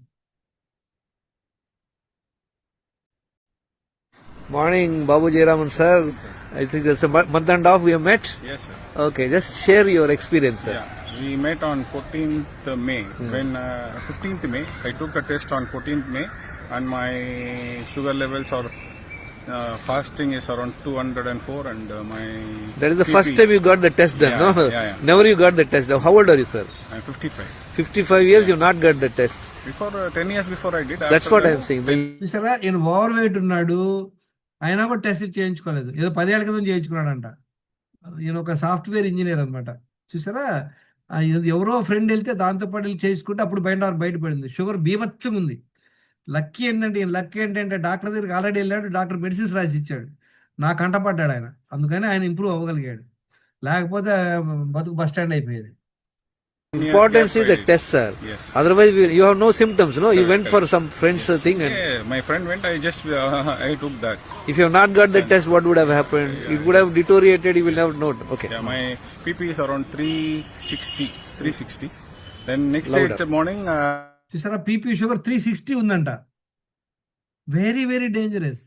Morning, Babu Jayaraman sir. I think it's a month and a half we have met. Yes, sir. Okay, just share your experience, sir. Yeah, we met on 14th May. When 15th May, I took a test on 14th May, and my sugar levels are fasting is around 204, and my That is the PP first time you got the test done, Yeah, no? yeah. Never you got the test. How old are you, sir? I'm 55. 55 years you not got the test. Before 10 years before I did. That's after what that, I'm saying. చూసారా? ఈయన over weight ఉన్నాడు, అయినా కూడా test చేయించుకోలేదు. ఏదో 10 ఏళ్ల క్రితం చేయించుకున్నాడంట. ఈయన ఒక సాఫ్ట్వేర్ ఇంజనీర్ అనమాట. చూసారా? ఎవరో ఫ్రెండ్ వెళ్తే దాంతో పాటు వెళ్ళి చేసుకుంటే అప్పుడు బయటపడింది షుగర్ బీభత్సంగా ఉంది. లక్కీ ఏంటంటే డాక్టర్ దగ్గరికి ఆల్రెడీ వెళ్ళాడు, డాక్టర్ మెడిసిన్స్ రాసి ఇచ్చాడు, నా కంటపడ్డాడు ఆయన, అందుకని ఆయన ఇంప్రూవ్ అవ్వగలిగాడు. లేకపోతే బతుకు బస్ స్టాండ్ అయిపోయేది. Importance is the test, sir. Yes. Otherwise you have no symptoms, no? You Correct, went for some friend's thing and Yeah, my friend went. I just I took that. if you have not got the test, what would have happened? It would have deteriorated, you will never know. Okay. Yeah, my PP is around 360. Then next day Louder. in the morning. చూసారా? PP sugar 360 ఉందంట. Very very dangerous.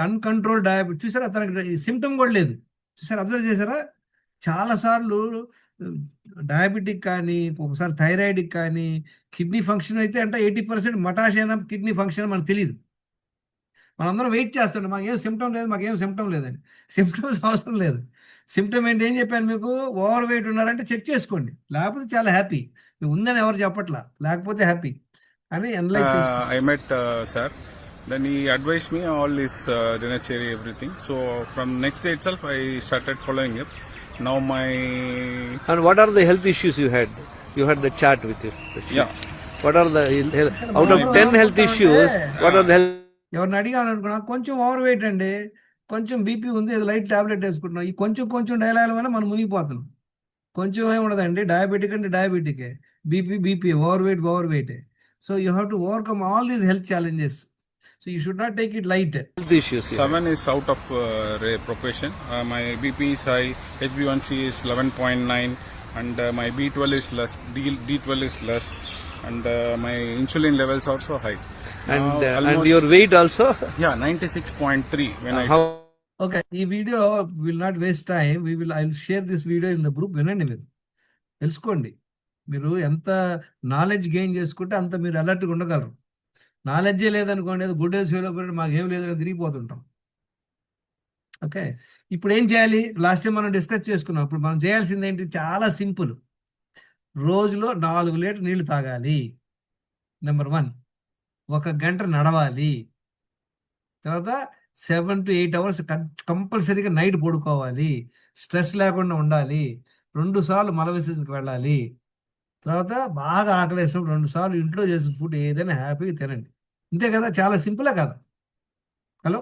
Uncontrol diabetes. చూసారా? తనకి symptom కూడా లేదు. చూసారా? Observe చేశారా? చాలాసార్లు diabetic కానీ, ఒకసారి థైరాయిడ్ కానీ, కిడ్నీ ఫంక్షన్ అయితే అంటే 80% మటాషైనా కిడ్నీ ఫంక్షన్ మనకు తెలియదు. మనందరం వెయిట్ చేస్తుండే, మాకేం సిమ్టమ్ లేదని. సిమ్టమ్స్ అవసరం లేదు. సిమ్టమ్ ఏంటి? ఏం చెప్పాను మీకు? ఓవర్ వెయిట్ ఉన్నారంటే చెక్ చేసుకోండి, లేకపోతే చాలా హ్యాపీ. ఉందని ఎవరు చెప్పట్లా, లేకపోతే హ్యాపీ అని analyse I met sir. Then he advised me all this dinnerary everything. So from next day itself, I started following up. Now my And what are the health issues you had? You had the chart with you. yeah. What are the out of 10 health issues? What are the health? ఎవరిని అడిగాను అనుకున్నా, కొంచెం over weight అండి, కొంచెం BP ఉంది, ఏదో light tablet వేసుకుంటున్నాం. ఈ కొంచెం కొంచెం డైలాగ్ వల్ల మనం మునిగిపోతున్నాం. కొంచెం ఏమి ఉండదండి, డయాబెటిక్ అంటే డయాబెటికే, BP over weight. So you have to overcome all these health challenges. So you should not take it light. Health issues. Yeah. 7 is out of proportion. My BP is high, HB1C is 11.9, and my B12 is less, D12 is less, and my insulin levels also high. And Almost- your weight also. Yeah, 96.3 when I How? Okay, ఈ video will not waste time. I will share this video in the group. వినండి, మీరు తెలుసుకోండి. మీరు ఎంత knowledge gain చేసుకుంటే అంత మీరు అలర్ట్గా ఉండగలరు. నాలెడ్జే లేదనుకోండి, ఏదో గుడ్ హెల్త్ డెవలప్మెంట్ మాకేం లేదని తిరిగిపోతుంటాం. ఓకే, ఇప్పుడు ఏం చేయాలి? లాస్ట్ టైం మనం డిస్కస్ చేసుకున్నాం. ఇప్పుడు మనం చేయాల్సింది ఏంటి? చాలా సింపుల్. రోజులో 4 లీటర్ నీళ్లు తాగాలి. నెంబర్ 1. 1 గంట నడవాలి. తర్వాత 7 to 8 hours కంపల్సరీగా నైట్ పడుకోవాలి. స్ట్రెస్ లేకుండా ఉండాలి. 2 సార్లు మల విసర్జనకి వెళ్ళాలి. తర్వాత బాగా ఆకలేసినప్పుడు 2 సార్లు ఇంట్లో చేసిన ఫుడ్ ఏదైనా హ్యాపీగా తినండి. ఇంతే కదా, చాలా సింపులే కదా. హలో,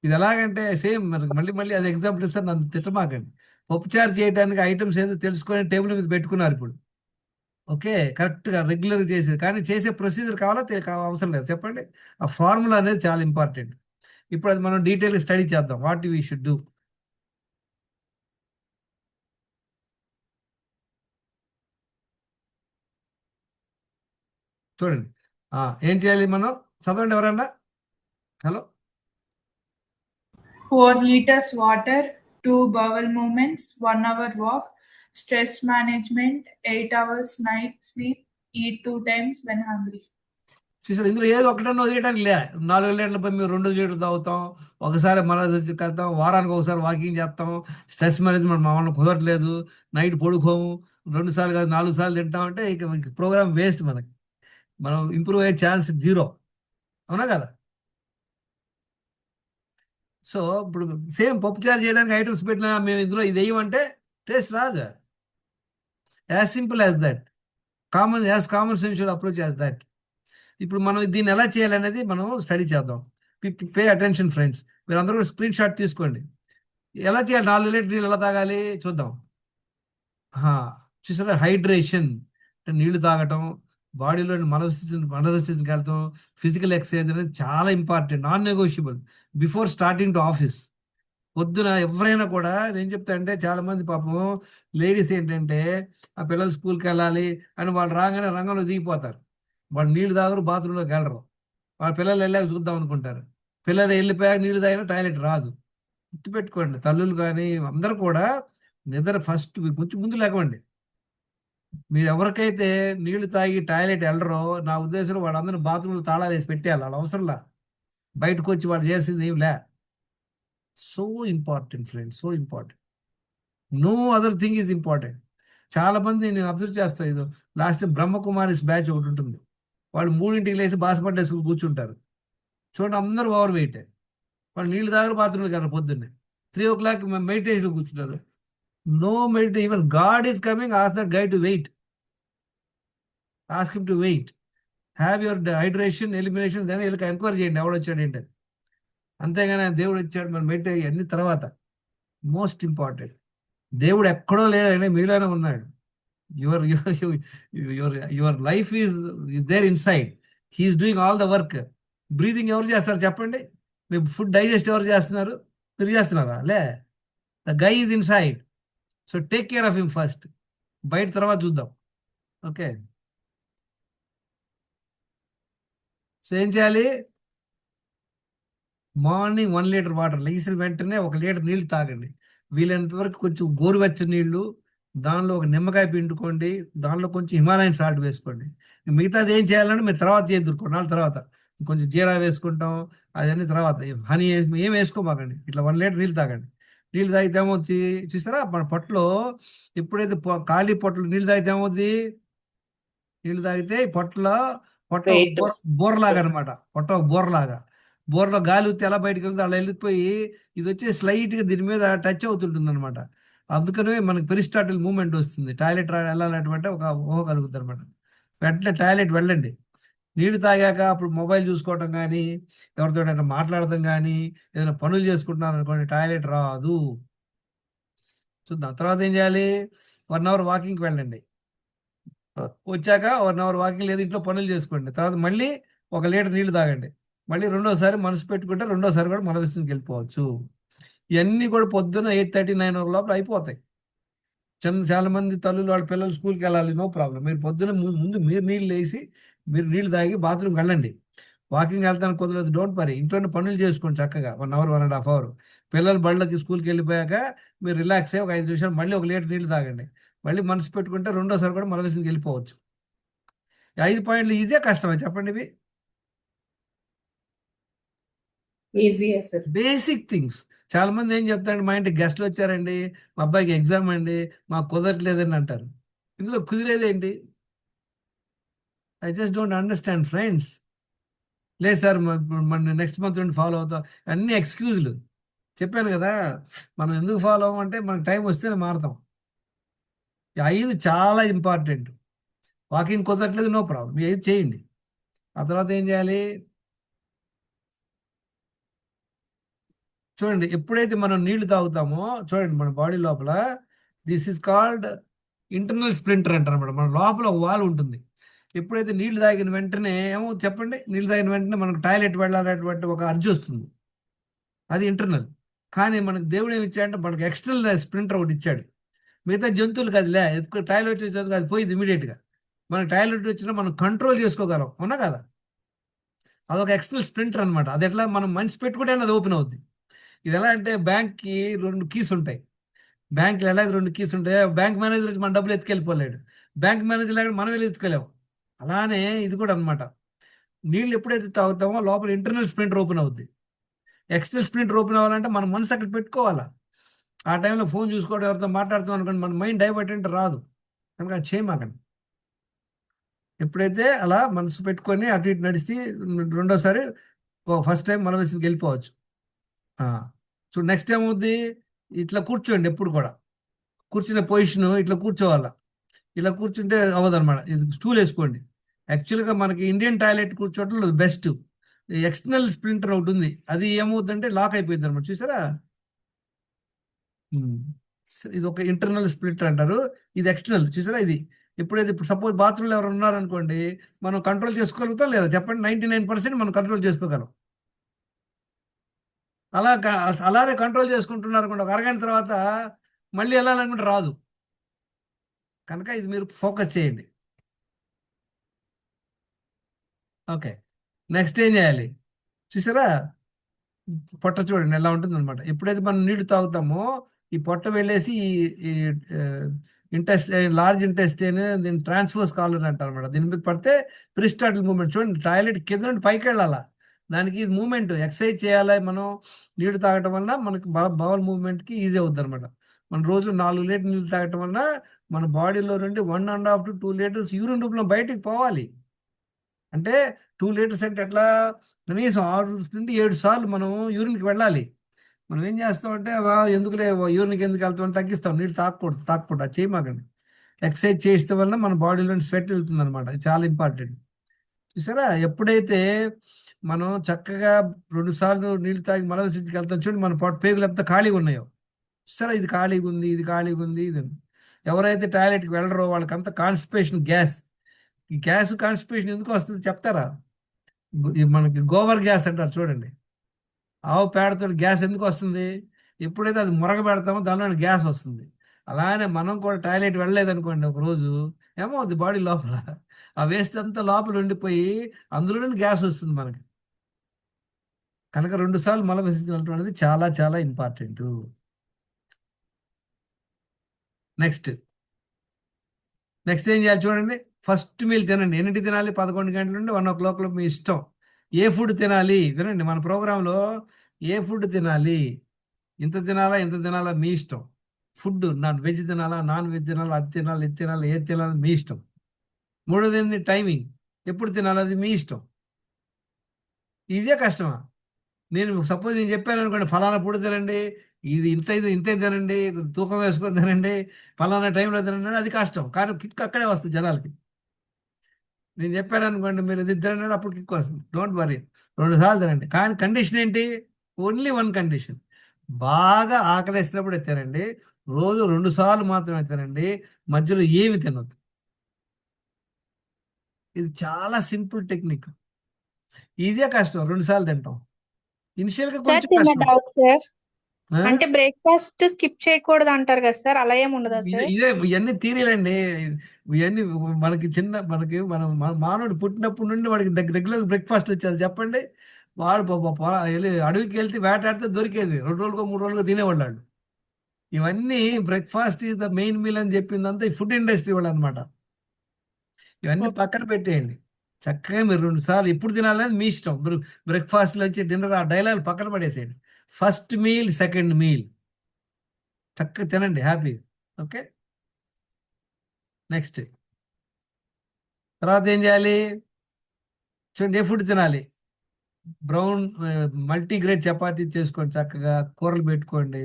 ఇది ఎలాగంటే సేమ్ మళ్ళీ అది ఎగ్జాంపుల్ ఇస్తారు, నన్ను తిట్టమాకండి. పప్పుచారు చేయడానికి ఐటమ్స్ ఏదో తెలుసుకొని టేబుల్ మీద పెట్టుకున్నారు ఇప్పుడు. ఓకే, కరెక్ట్గా రెగ్యులర్గా చేసేది, కానీ చేసే ప్రొసీజర్ కావాలా అవసరం లేదు. చెప్పండి, ఆ ఫార్ములా అనేది చాలా ఇంపార్టెంట్. ఇప్పుడు అది మనం డీటెయిల్గా స్టడీ చేద్దాం. What we should do. చూడండి, ఏం చేయాలి మనం? చదవండి ఎవరన్నా. Hello, 4 liters water, 2 bowel movements, 1 hour walk, stress management, 8 hours night sleep, eat 2 times when hungry. చూసారు, ఇందులో ఏదో ఒకటన్నా వదిలేయడానికి లే. 4 లీటర్ల పై మేము 2 లీటర్లు తాగుతాం, ఒకసారి మన కడతాం, వారానికి ఒకసారి వాకింగ్ చేస్తాం, స్ట్రెస్ మేనేజ్మెంట్ మా వాళ్ళని కుదరట్లేదు, నైట్ పడుకోము, 2 సార్లు కాదు 4 సార్లు తింటాం అంటే ఇక ప్రోగ్రామ్ వేస్ట్. మనం ఇంప్రూవ్ అయ్యే ఛాన్స్ 0. అవునా కదా? సో ఇప్పుడు సేమ్ పప్పుచారు చేయడానికి ఐటమ్స్ పెట్టినా మేము ఇందులో ఇది వేయమంటే టేస్ట్ రాదు. As simple as that. Common sensual approach as that. ఇప్పుడు మనం దీన్ని ఎలా చేయాలనేది మనం స్టడీ చేద్దాం. పే అటెన్షన్ ఫ్రెండ్స్, మీరు అందరూ కూడా స్క్రీన్ షాట్ తీసుకోండి. ఎలా చేయాలి? 4 లీటర్ నీళ్ళు ఎలా తాగాలి చూద్దాం. చూసారా, హైడ్రేషన్ అంటే నీళ్లు తాగటం, బాడీలోని మనస్థితికి వెళ్తాం. ఫిజికల్ ఎక్సర్సైజ్ అనేది చాలా important, non negotiable before starting to office. పొద్దున ఎవరైనా కూడా నేను చెప్తా అంటే, చాలా మంది పాపం లేడీస్ ఏంటంటే ఆ పిల్లలు స్కూల్కి వెళ్ళాలి అని వాళ్ళు రాగానే రంగంలో దిగిపోతారు. వాళ్ళు నీళ్లు తాగరు, బాత్రూంలోకి వెళ్ళరు. వాళ్ళ పిల్లలు వెళ్ళాక చూద్దాం అనుకుంటారు. పిల్లలు వెళ్ళిపోయాక నీళ్లు తాగినా టాయిలెట్ రాదు. గుర్తుపెట్టుకోండి, తల్లులు కానీ అందరూ కూడా నిద్ర ఫస్ట్ కొంచెం ముందు లేకండి. మీరు ఎవరికైతే నీళ్లు తాగి టాయిలెట్ వెళ్ళరో, నా ఉద్దేశంలో వాళ్ళందరూ బాత్రూంలో తాళాలు వేసి పెట్టేయాలి. వాళ్ళ అవసరంలా బయటకు వచ్చి వాళ్ళు చేసింది ఏం లే. So important friends, so important. No other thing is important. చాలా మంది నేను అబ్జర్వ్ చేస్తాను, ఇది లాస్ట్ బ్రహ్మకుమారిస్ బ్యాచ్ ఒకటి ఉంటుంది. వాళ్ళు 3ంటికి లేసి బాసపడ్డ స్కూల్ కూర్చుంటారు. చూడండి, అందరూ ఓవర్ వెయిట్. వాళ్ళు నీళ్ళు తాగరు, బాత్రూంలో కదా పొద్దున్నే. 3 o'clock మెడిటేషన్ కూర్చుంటారు. No meditation. Even god is coming, ask that guy to wait. Ask him to wait. Have your hydration, elimination, దాన్ని వీళ్ళకి ఎంక్వైరీ చేయండి ఎవడొచ్చాడు ఏంటని. అంతేగాని దేవుడు వచ్చాడు మనం మెడిటేషన్ అన్ని తర్వాత. మోస్ట్ ఇంపార్టెంట్, దేవుడు ఎక్కడో లేడనే మీలోనే ఉన్నాడు. Your life is there inside. He is doing all the work. Breathing ఎవరు చేస్తారు చెప్పండి? మీ ఫుడ్ డైజెస్ట్ ఎవరు చేస్తున్నారు? మీరు చేస్తున్నారా? లే, the guy is inside. So take care of him first. బయట తర్వాత చూద్దాం. ఓకే, సో ఏం చేయాలి? మార్నింగ్ 1 లీటర్ వాటర్, లేచిన వెంటనే 1 లీటర్ నీళ్ళు తాగండి. వీలైనంత వరకు కొంచెం గోరువెచ్చని నీళ్లు, దానిలో ఒక నిమ్మకాయ పిండుకోండి, దానిలో కొంచెం హిమాలయన్ సాల్ట్ వేసుకోండి. మిగతాది ఏం చేయాలంటే మీరు తర్వాత చేద్దరు, కొన్నాళ్ళ తర్వాత కొంచెం జీరా వేసుకుంటాం, అవన్నీ తర్వాత. హనీ ఏం వేసుకోమాకండి. ఇట్లా 1 లీటర్ నీళ్ళు తాగండి. నీళ్ళు తాగితే ఏమవుతుంది చూస్తారా? మన పొట్టలో ఎప్పుడైతే ఖాళీ పొట్టలో నీళ్ళు తాగితే ఏమవుద్ది? నీళ్ళు తాగితే పొట్ట Weight. బోర్లాగా అనమాట. పొట్ట బోర్లాగా, బోర్లో గాలి వస్తే ఎలా బయటకు వెళ్తే అలా వెళ్ళిపోయి ఇది వచ్చి స్లైట్గా దీని మీద టచ్ అవుతుంటుంది అనమాట. అందుకనే మనకి పెరిస్టాటిల్ మూవ్మెంట్ వస్తుంది. టాయిలెట్ వెళ్ళాలంటే ఒక ఊహ కలుగుతుంది అనమాట. వెంటనే టాయిలెట్ వెళ్ళండి. నీళ్లు తాగాక అప్పుడు మొబైల్ చూసుకోవటం కానీ, ఎవరితోటైనా మాట్లాడటం కానీ, ఏదైనా పనులు చేసుకుంటున్నారు అనుకోండి, టాయిలెట్ రాదు. సో దాని తర్వాత ఏం చేయాలి? 1 అవర్ వాకింగ్కి వెళ్ళండి. వచ్చాక 1 అవర్ వాకింగ్ లేదు ఇంట్లో పనులు చేసుకోండి. తర్వాత మళ్ళీ 1 లీటర్ నీళ్లు తాగండి. మళ్ళీ రెండోసారి మనసు పెట్టుకుంటే రెండోసారి కూడా మల విసర్జనకి వెళ్ళిపోవచ్చు. ఇవన్నీ కూడా పొద్దున్న 8:30, 9 లోపల అయిపోతాయి. చాలా మంది తల్లులు వాళ్ళ పిల్లలు స్కూల్కి వెళ్ళాలి, నో ప్రాబ్లం. మీరు పొద్దున్న ముందు మీరు నీళ్ళు వేసి మీరు నీళ్ళు తాగి బాత్రూమ్కి వెళ్ళండి. వాకింగ్ వెళ్తానికి కుదరదు, డోంట్ వరీ. ఇంట్లోనే పనులు చేసుకోండి చక్కగా 1 అవర్ 1.5 అవర్. పిల్లలు బళ్ళకి స్కూల్కి వెళ్ళిపోయాక మీరు రిలాక్స్ అయ్యి ఒక 5 నిమిషాలు మళ్ళీ 1 లీటర్ నీళ్ళు తాగండి. మళ్ళీ మనసు పెట్టుకుంటే రెండోసారి కూడా మల విసర్జనకి వెళ్ళిపోవచ్చు. 5 పాయింట్లు ఈజీగా కష్టమే చెప్పండి ఇవి? ఈజీయే సార్. Basic things. చాలా మంది ఏం చెప్తారండి, మా ఇంటికి గెస్ట్లు వచ్చారండి, మా అబ్బాయికి ఎగ్జామ్ అండి, మాకు కుదరట్లేదని అంటారు. ఇందులో కుదిరేదేంటి? I just don't understand friends. లేదు సార్ మన నెక్స్ట్ మంత్ నుండి ఫాలో అవుతాం, అన్ని ఎక్స్క్యూజ్లు. చెప్పాను కదా, మనం ఎందుకు ఫాలో అవ్వమంటే మనకు టైం వస్తేనే మారుతాం. ఈ 5 చాలా ఇంపార్టెంట్. వాకింగ్ కుదరట్లేదు, నో ప్రాబ్లం, ఈ 5 చేయండి. ఆ తర్వాత ఏం చేయాలి చూడండి. ఎప్పుడైతే మనం నీళ్లు తాగుతామో చూడండి, మన బాడీ లోపల this is called internal splinter అంటారు అనమాట. మన లోపల ఒక వాల్వ్ ఉంటుంది. ఎప్పుడైతే నీళ్లు తాగిన వెంటనే ఏమవుతుంది చెప్పండి? నీళ్లు తాగిన వెంటనే మనకు టాయిలెట్ వెళ్ళాలనేటువంటి ఒక అర్జీ వస్తుంది, అది ఇంటర్నల్. కానీ మనకు దేవుడు ఏమి ఇచ్చాడంటే మనకు ఎక్స్టర్నల్ స్ప్లింటర్ ఒకటి ఇచ్చాడు. మిగతా జంతువులకు అది లే, టాయిలెట్ వచ్చేది అది పోయింది ఇమీడియట్గా. మనకు టాయిలెట్ వచ్చినా మనం కంట్రోల్ చేసుకోగలం, అవునా కదా? అదొక ఎక్స్టర్నల్ స్ప్లింటర్ అనమాట. అది ఎట్లా మనం మనసు పెట్టుకుంటే అది ఓపెన్ అవుద్ది. ఇది ఎలా అంటే బ్యాంక్కి 2 కీస్ ఉంటాయి. బ్యాంకులు ఎలా 2 కీస్ ఉంటాయి. బ్యాంక్ మేనేజర్ వచ్చి మన డబ్బులు ఎత్తుకెళ్ళిపోలేడు, బ్యాంక్ మేనేజర్ లేకుండా మనం వెళ్ళి ఎత్తుకోలేము. అలానే ఇది కూడా అనమాట. నీళ్ళు ఎప్పుడైతే తాగుతామో లోపల ఇంటర్నల్ స్ప్లింటర్ ఓపెన్ అవుద్ది. ఎక్స్టర్నల్ స్ప్లింటర్ ఓపెన్ అవ్వాలంటే మన మనసు అక్కడ పెట్టుకోవాలా. ఆ టైంలో ఫోన్ చూసుకోవడం, ఎవరితో మాట్లాడుతాం అనుకోండి, మన మైండ్ డైవర్ట్ అంటే రాదు. కనుక అది చేయమాకండి. ఎప్పుడైతే అలా మనసు పెట్టుకొని అటు ఇటు నడిచి రెండోసారి ఫస్ట్ టైం మల విసర్జనకి వెళ్ళిపోవచ్చు. సో నెక్స్ట్ ఏమవుద్ది, ఇట్లా కూర్చోండి. ఎప్పుడు కూడా కూర్చునే పొజిషన్ ఇట్లా కూర్చోవాలా. ఇలా కూర్చుంటే అవ్వదు అనమాట. ఇది స్టూల్ వేసుకోండి. యాక్చువల్గా మనకి ఇండియన్ టాయిలెట్ కూర్చోవటంలో బెస్ట్. ఎక్స్టర్నల్ స్ప్లింటర్ ఒకటి ఉంది, అది ఏమవుతుందంటే లాక్ అయిపోయింది అనమాట. చూసారా? ఇది ఒక ఇంటర్నల్ స్ప్లింటర్ అంటారు, ఇది ఎక్స్టర్నల్. చూసారా? ఇది ఎప్పుడైతే ఇప్పుడు సపోజ్ బాత్రూంలో ఎవరు ఉన్నారనుకోండి, మనం కంట్రోల్ చేసుకోగలుగుతాం లేదా చెప్పండి? 99% మనం కంట్రోల్ చేసుకోగలం. అలానే కంట్రోల్ చేసుకుంటున్నారు అనుకోండి, ఒక అరగంట తర్వాత మళ్ళీ వెళ్ళాలనుకుంటే రాదు. కనుక ఇది మీరు ఫోకస్ చేయండి. ఓకే, నెక్స్ట్ ఏం చేయాలి చూసారా? పొట్ట చూడండి ఎలా ఉంటుంది అనమాట. ఎప్పుడైతే మనం నీళ్లు తాగుతామో ఈ పొట్ట వెళ్ళేసి లార్జ్ ఇంటెస్టైన్, దీన్ని ట్రాన్స్ఫోర్స్ కాలర్ అంటారు అనమాట. దీని మీద పడితే ప్రిస్టాటిల్ మూమెంట్. చూడండి, టాయిలెట్ కింద నుండి పైకి వెళ్ళాలా, దానికి ఇది మూమెంట్ ఎక్సర్సైజ్ చేయాలి. మనం నీళ్లు తాగటం వల్ల మనకి బవల్ మూవ్మెంట్కి ఈజీ అవుతుంది అనమాట. మన రోజులో 4 లీటర్ నీళ్ళు తాగటం వల్ల మన బాడీలో నుండి 1.5 to 2 లీటర్స్ యూరిన్ రూపంలో బయటికి పోవాలి. అంటే 2 లీటర్స్ అంటే ఎట్లా, కనీసం 6 నుండి 7 సార్లు మనం యూరిన్కి వెళ్ళాలి. మనం ఏం చేస్తామంటే ఎందుకులే యూరిన్కి ఎందుకు వెళ్తామని తగ్గిస్తాం, నీళ్ళు తాగకూడదు. అది చేయమాకండి. ఎక్సర్సైజ్ చేస్తే వల్ల మన బాడీలో స్వెట్ వెళ్తుంది అనమాట. ఇది చాలా ఇంపార్టెంట్. చూసారా? ఎప్పుడైతే మనం చక్కగా 2 సార్లు నీళ్ళు తాగి మల విసర్జనకి వెళ్తాం, చూడండి మన పేగులు ఎంత ఖాళీగా ఉన్నాయో. చూసారా? ఇది ఖాళీగా ఉంది, ఇది ఖాళీగా ఉంది. ఇది ఎవరైతే టాయిలెట్కి వెళ్ళరో వాళ్ళకంత కాన్స్టిపేషన్, గ్యాస్. ఈ గ్యాస్ కాన్స్టిపేషన్ ఎందుకు వస్తుంది చెప్తారా? మనకి గోబర్ గ్యాస్ అంటారు చూడండి. ఆవు పేడతో గ్యాస్ ఎందుకు వస్తుంది? ఎప్పుడైతే అది మురగ పెడతామో దానిలో గ్యాస్ వస్తుంది. అలానే మనం కూడా టాయిలెట్ వెళ్ళలేదనుకోండి ఒకరోజు, ఏమవుతుంది బాడీ లోపల ఆ వేస్ట్ అంతా లోపల ఉండిపోయి అందులో నుండి గ్యాస్ వస్తుంది మనకి. కనుక 2 సార్లు మల విసర్జన అనేది చాలా చాలా ఇంపార్టెంట్. నెక్స్ట్ ఏం చేయాలి చూడండి. ఫస్ట్ మీల్ తినండి. ఎన్నింటి తినాలి? 11 గంటల నుండి 1 o'clock మీ ఇష్టం. ఏ ఫుడ్ తినాలి వినండి, మన ప్రోగ్రాంలో ఏ ఫుడ్ తినాలి, ఇంత తినాలా మీ ఇష్టం. ఫుడ్ వెజ్ తినాలా, నాన్ వెజ్ తినాలా, అది తినాలి, ఇది తినాలి, ఏది తినాలి మీ ఇష్టం. 3వది ఏంటి? టైమింగ్, ఎప్పుడు తినాలి అది మీ ఇష్టం. ఈజీగా కష్టమా? నేను సపోజ్ నేను చెప్పాను అనుకోండి, ఫలానా ఫుడ్ తినండి, ఇది ఇంతే తినండి, తూకం వేసుకొని తినండి, ఫలానా టైంలో తినండి, అది కష్టం. కానీ కిక్ అక్కడే వస్తుంది జనాలకి. నేను చెప్పాను అనుకోండి, మీరు ఇది తినండి అప్పుడు కిక్ వస్తుంది. డోంట్ వరీ, 2 సార్లు తినండి. కానీ కండిషన్ ఏంటి? Only 1 condition. బాగా ఆకలేసినప్పుడు తినండి. రోజు 2 సార్లు మాత్రమే తినండి. మధ్యలో ఏమి తినొద్దు. ఇది చాలా సింపుల్ టెక్నిక్. ఈజీగా కష్టం 2 సార్లు తింటాం. ఇనిషియల్ గా సార్ కొంచెం చిన్న కష్టం. డౌట్ సార్, ఆ? అంటే బ్రేక్ఫాస్ట్ స్కిప్ చేయకూడదు అంటారు కదా సార్, అలా ఏమి ఉండదా సార్? ఇదే ఇవన్నీ థీరీలండి. ఇవన్నీ మనకి మానవుడు పుట్టినప్పటి నుండి వాడికి రెగ్యులర్ బ్రేక్ఫాస్ట్ వచ్చేది చెప్పండి. వాడు అడవికి వెళ్తే వేటాడితే దొరికేది 2 రోజులకో 3 రోజులకో తినేవాళ్ళు వాళ్ళు. ఇవన్నీ breakfast is the main meal అని చెప్పిందంతా ఈ ఫుడ్ ఇండస్ట్రీ వాళ్ళు అనమాట. ఇవన్నీ పక్కన పెట్టేయండి. చక్కగా మీరు 2 సార్లు ఎప్పుడు తినాలనేది మీ ఇష్టం. బ్రేక్ఫాస్ట్ వచ్చి డిన్నర్ ఆ డైలాగ్ పక్కన పడేసేయండి. ఫస్ట్ మీల్, సెకండ్ మీల్ చక్కగా తినండి హ్యాపీ. ఓకే, నెక్స్ట్ తర్వాత ఏం చేయాలి చూడండి. ఏ ఫుడ్ తినాలి? బ్రౌన్ మల్టీగ్రేడ్ చపాతీ చేసుకోండి, చక్కగా కూరలు పెట్టుకోండి,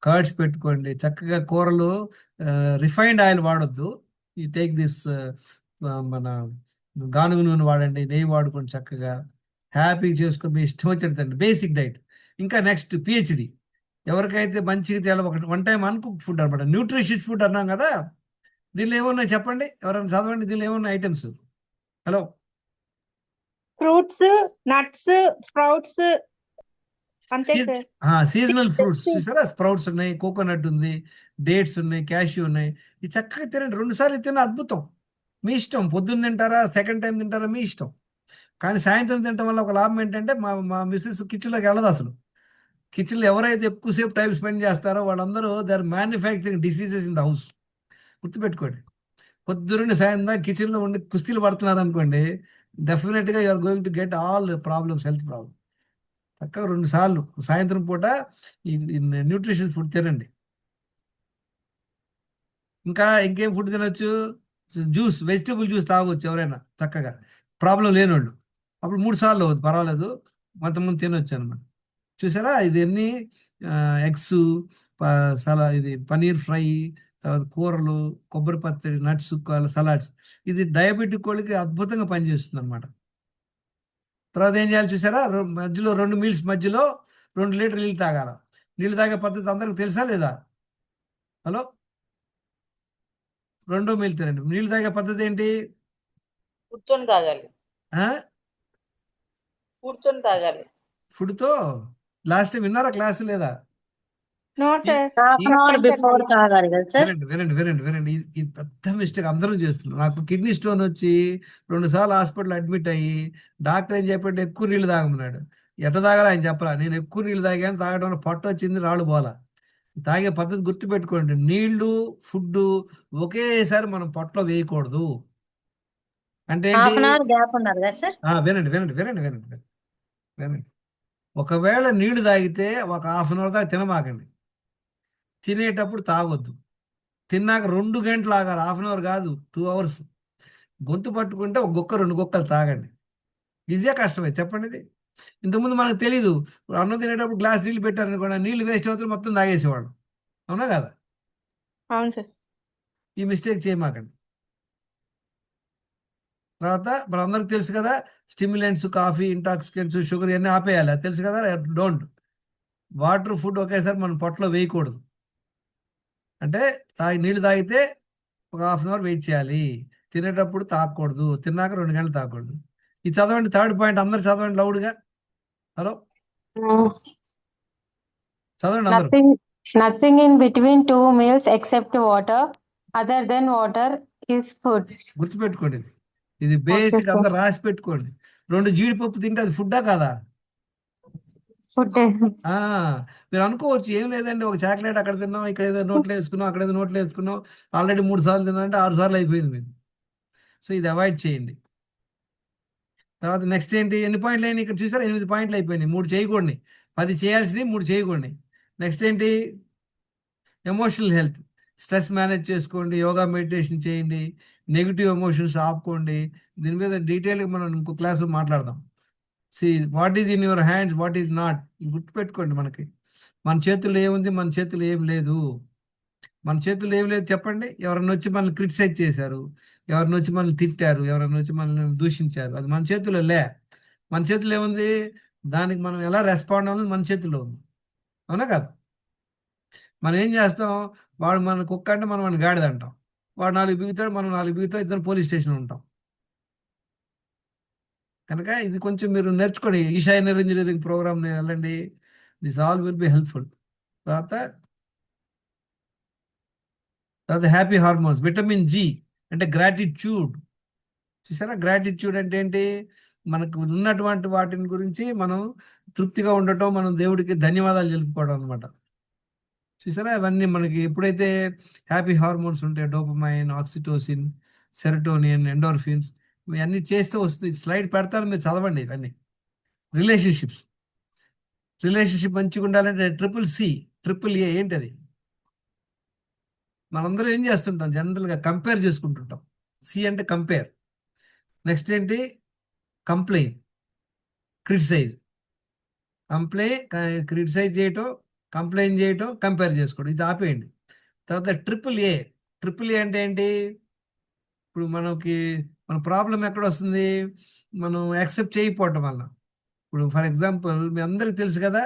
కర్డ్స్ పెట్టుకోండి. చక్కగా కూరలు రిఫైన్డ్ ఆయిల్ వాడొద్దు. ఈ టేక్ దిస్ మన గానుగ నూనె వాడండి, నెయ్యి వాడుకోండి. చక్కగా హ్యాపీగా చేసుకొని మీ ఇష్టం వచ్చేటండి బేసిక్ డైట్. ఇంకా నెక్స్ట్ పిహెచ్డి ఎవరికైతే మంచిగా తేలా ఒక 1 టైం అన్కుక్ ఫుడ్ అనమాట, న్యూట్రిషియస్ ఫుడ్ అన్నాం కదా. దీనిలో ఏమున్నాయి చెప్పండి, ఎవరైనా చదవండి. దీనిలో ఏమున్నాయి items? Hello, fruits, nuts, sprouts, అంతే సార్. సీజనల్ ఫ్రూట్స్ చూసారా? స్ప్రౌట్స్ ఉన్నాయి, కోకోనట్ ఉంది, డేట్స్ ఉన్నాయి, క్యాష్యూ ఉన్నాయి. ఇది చక్కగా తినండి. 2 సార్లు తిన్న అద్భుతం. మీ ఇష్టం, పొద్దున్న తింటారా, సెకండ్ టైం తింటారా, మీ ఇష్టం. కానీ సాయంత్రం తినడం వల్ల ఒక లాభం ఏంటంటే మా మిస్సెస్ కిచెన్లోకి వెళ్ళదు అసలు. కిచెన్లో ఎవరైతే ఎక్కువసేపు టైం స్పెండ్ చేస్తారో వాళ్ళందరూ they are manufacturing diseases in the house. గుర్తుపెట్టుకోండి. పొద్దున్నే సాయంత్రం కిచెన్లో ఉండి కుస్తీలు పడుతున్నారు అనుకోండి, డెఫినెట్గా you are going to get all problems, health problem. చక్కగా 2 సార్లు సాయంత్రం పూట ఈ న్యూట్రిషన్ ఫుడ్ తినండి. ఇంకేం ఫుడ్ తినొచ్చు? జ్యూస్, వెజిటేబుల్ జ్యూస్ తాగొచ్చు ఎవరైనా చక్కగా, ప్రాబ్లం లేనోళ్ళు. అప్పుడు 3 సార్లు అవుతుంది, పర్వాలేదు, కొంతమంది తినొచ్చు అనమాట. చూసారా? ఇదన్నీ ఎగ్స్, ఇది పనీర్ ఫ్రై, తర్వాత కూరలు, కొబ్బరి పచ్చడి, నట్స్, సలాడ్స్. ఇది డయాబెటిక్ వాళ్ళకి అద్భుతంగా పనిచేస్తుంది అనమాట. తర్వాత ఏం చేయాలి చూసారా? మధ్యలో 2 మీల్స్ మధ్యలో 2 లీటర్ నీళ్ళు తాగాల. నీళ్ళు తాగే పద్ధతి అందరికి తెలుసా లేదా? హలో, 2 మీల్ తినండి. నీళ్ళు తాగే పద్ధతి ఏంటి? కూర్చొని తాగాలి. కూర్చొని తాగాలి. ఫుడ్తో లాస్ట్ టైం విన్నారా క్లాస్ లేదా? No sir. Half an hour before తాగాలి కదా సార్? వినండి. ఇది పెద్ద మిస్టేక్ అందరూ చేస్తున్నారు. నాకు కిడ్నీ స్టోన్ వచ్చి 2 సార్లు హాస్పిటల్ అడ్మిట్ అయ్యి డాక్టర్ ఏం చెప్పంటే ఎక్కువ నీళ్ళు తాగమన్నాడు. ఎట్ట తాగాలి ఆయన చెప్పరా. నేను ఎక్కువ నీళ్ళు తాగాను, తాగడం వల్ల పొట్ట వచ్చింది, రాళ్ళు పోలా. తాగే పద్ధతి గుర్తుపెట్టుకోండి. నీళ్లు, ఫుడ్ ఒకేసారి మనం పొట్టలో వేయకూడదు. అంటే ఏంటి? హాఫ్ అన్ అవర్ గ్యాప్ ఉండాలి కదా సార్? వినండి. ఒకవేళ నీళ్లు తాగితే ఒక హాఫ్ అన్ అవర్ దాకా తినమాకండి. తినేటప్పుడు తాగొద్దు. తిన్నాక 2 గంటలు ఆగాలి, హాఫ్ అన్ అవర్ కాదు, 2 అవర్స్. గొంతు పట్టుకుంటే ఒక గుక్క 2 గుక్కలు తాగండి. ఈజీగా కష్టమే చెప్పండి. ఇది ఇంతకుముందు మనకు తెలీదు. అన్నం తినేటప్పుడు గ్లాస్ నీళ్ళు పెట్టారనుకోండి, నీళ్ళు వేస్ట్ అవుతుంది, మొత్తం తాగేసేవాడు. అవునా కదా? అవును సార్. ఈ మిస్టేక్ చేయమాకండి. తర్వాత మనందరికి తెలుసు కదా, స్టిమ్యులెంట్స్, కాఫీ, ఇంటాక్సికెంట్స్, షుగర్ ఇవన్నీ ఆపేయాలి, అది తెలుసు కదా. డోంట్. వాటర్, ఫుడ్ ఒకేసారి మనం పొట్టలో వేయకూడదు. అంటే నీళ్ళు తాగితే ఒక హాఫ్ అన్ అవర్ వెయిట్ చేయాలి, తినేటప్పుడు తాగకూడదు, తిన్నాక 2 గంటలు తాగకూడదు. ఇది చదవండి. 3rd పాయింట్ అందరు చదవండి లౌడ్గా. హలో, చదవండి అందరూ. Nothing in between 2 meals except water. Other than water is food. గుర్తుపెట్టుకోండి. ఇది బేసిక్ sir. అందరు రాసి పెట్టుకోండి. 2 జీడిపప్పు తింటే అది ఫుడ్డా కాదా? Food. మీరు అనుకోవచ్చు ఏం లేదండి, ఒక చాక్లెట్ అక్కడ తిన్నాం, ఇక్కడ ఏదో నోట్లో వేసుకున్నాం, అక్కడ ఏదో నోట్లో వేసుకున్నాం, ఆల్రెడీ 3 సార్లు తిన్నామంటే 6 సార్లు అయిపోయింది మీకు. సో ఇది అవాయిడ్ చేయండి. తర్వాత నెక్స్ట్ ఏంటి? ఎన్ని పాయింట్లు అయినాయి ఇక్కడ చూసారా? 8 పాయింట్లు అయిపోయినాయి. 3 చేయకూడని, 10 చేయాల్సినవి 3 చేయకూడని. నెక్స్ట్ ఏంటి? ఎమోషనల్ హెల్త్, స్ట్రెస్ మేనేజ్ చేసుకోండి, యోగా, మెడిటేషన్ చేయండి, నెగిటివ్ ఎమోషన్స్ ఆపుకోండి. దీని మీద డీటెయిల్గా మనం ఇంకో క్లాసులో మాట్లాడదాం. What is in your hands, what is not, గుర్తుపెట్టుకోండి. మన చేతుల్లో ఏముంది, మన చేతుల్లో ఏం లేదు. మన చేతుల్లో ఏం లేదు చెప్పండి. ఎవరన్నా వచ్చి మనల్ని క్రిటిసైజ్ చేశారు, ఎవరన్నా వచ్చి మనల్ని తిట్టారు, ఎవరన్నా వచ్చి మనల్ని దూషించారు, అది మన చేతుల్లో లే. మన చేతుల్లో ఏముంది? దానికి మనం ఎలా రెస్పాండ్ అవ్వాలి మన చేతుల్లో ఉంది. అవునా కాదు? మనం ఏం చేస్తాం? వాడు మన కుక్క అంటే మనం మన గాడిద అంటాం. వాడు 4 బిగుతాడు, మనం 4 బిగుతాం, ఇద్దరు పోలీస్ స్టేషన్ ఉంటాం. కనుక ఇది కొంచెం మీరు నేర్చుకోండి. ఈషా ఇన్నర్ ఇంజనీరింగ్ ప్రోగ్రామ్ వెళ్ళండి. This all will be helpful. తర్వాత హ్యాపీ హార్మోన్స్, విటమిన్ జి అంటే గ్రాటిట్యూడ్. చూసారా? గ్రాటిట్యూడ్ అంటే ఏంటి? మనకు ఉన్నటువంటి వాటిని గురించి మనం తృప్తిగా ఉండటం, మనం దేవుడికి ధన్యవాదాలు తెలుపుకోవడం అనమాట. చూసారా? అవన్నీ మనకి ఎప్పుడైతే హ్యాపీ హార్మోన్స్ ఉంటాయి, డోపమైన్, ఆక్సిటోసిన్, సెరటోనిన్, ఎండోర్ఫిన్స్, ఇవన్నీ చేస్తే వస్తుంది. స్లైడ్ పెడతాను, మీరు చదవండి. ఇవన్నీ రిలేషన్షిప్ మంచిగా ఉండాలంటే ట్రిపుల్ ఏ ఏంటది? మనందరం ఏం చేస్తుంటాం? జనరల్గా కంపేర్ చేసుకుంటుంటాం. సి అంటే కంపేర్. నెక్స్ట్ ఏంటి? Complaint, criticise. క్రిటిసైజ్ చేయటం, కంప్లైంట్ చేయటం, కంపేర్ చేసుకోవడం, ఇది ఆపేయండి. తర్వాత ట్రిపుల్ ఏ అంటే ఏంటి? ఇప్పుడు మన ప్రాబ్లం ఎక్కడ వస్తుంది? మనం యాక్సెప్ట్ చేయకపోవటం వల్ల. ఇప్పుడు ఫర్ ఎగ్జాంపుల్ మీ అందరికి తెలుసు కదా,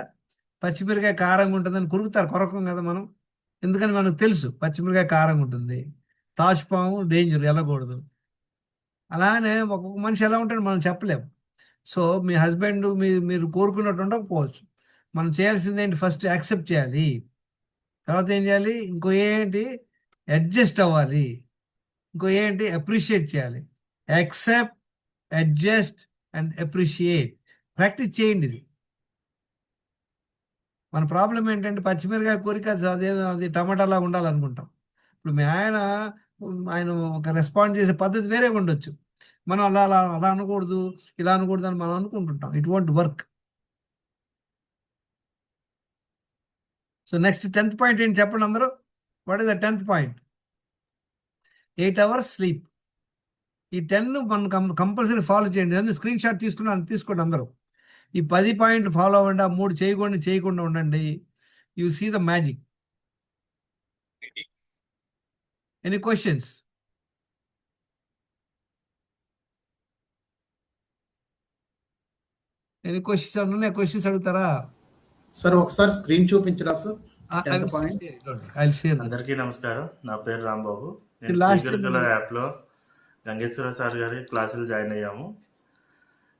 పచ్చిమిరకాయ కారంగా ఉంటుందని కొరకం కదా మనం. ఎందుకని మనకు తెలుసు పచ్చిమిరకాయ కారంగా ఉంటుంది. తాచుపాము డేంజర్, వెళ్ళకూడదు. అలానే ఒక్కొక్క మనిషి ఎలా ఉంటాడో మనం చెప్పలేము. సో మీ హస్బెండ్ మీరు కోరుకున్నట్టు ఉండకపోవచ్చు. మనం చేయాల్సింది ఏంటి? ఫస్ట్ యాక్సెప్ట్ చేయాలి. తర్వాత ఏం చేయాలి? ఇంకో ఏంటి? అడ్జస్ట్ అవ్వాలి. ఇంకో ఏంటి? అప్రిషియేట్ చేయాలి. Accept, adjust and appreciate. Practice చేయండి. ఇది మన ప్రాబ్లం ఏంటంటే పచ్చిమిరకాయ కోరిక అది టమాటాలా ఉండాలనుకుంటాం. ఇప్పుడు మీ ఆయన ఒక రెస్పాండ్ చేసే పద్ధతి వేరేగా ఉండొచ్చు. మనం అలా అనకూడదు, ఇలా అనకూడదు అని మనం అనుకుంటుంటాం. It won't work. So next 10th point ఏంటి చెప్పండి అందరూ? What is the 10th point? 8 hours sleep. ఈ 10 మనం కంపల్సరీ ఫాలో చేయండి. అందుకే స్క్రీన్ షాట్ తీసుకోండి అందరూ. ఈ 10 పాయింట్లు ఫాలో అవ్వండి. ఆ 3 చేయకుండా ఉండండి. You see the magic. Any questions? Any questions ఉన్నాయి? క్వశ్చన్స్ అడుగుతారా సార్? ఒకసారి స్క్రీన్ చూపించరా సార్? అందరికీ నమస్కారం. నా పేరు రాంబాబు. నేను లాస్ట్ యాప్లో గంగేశ్వర సార్ గారి క్లాసులు జాయిన్ అయ్యాము.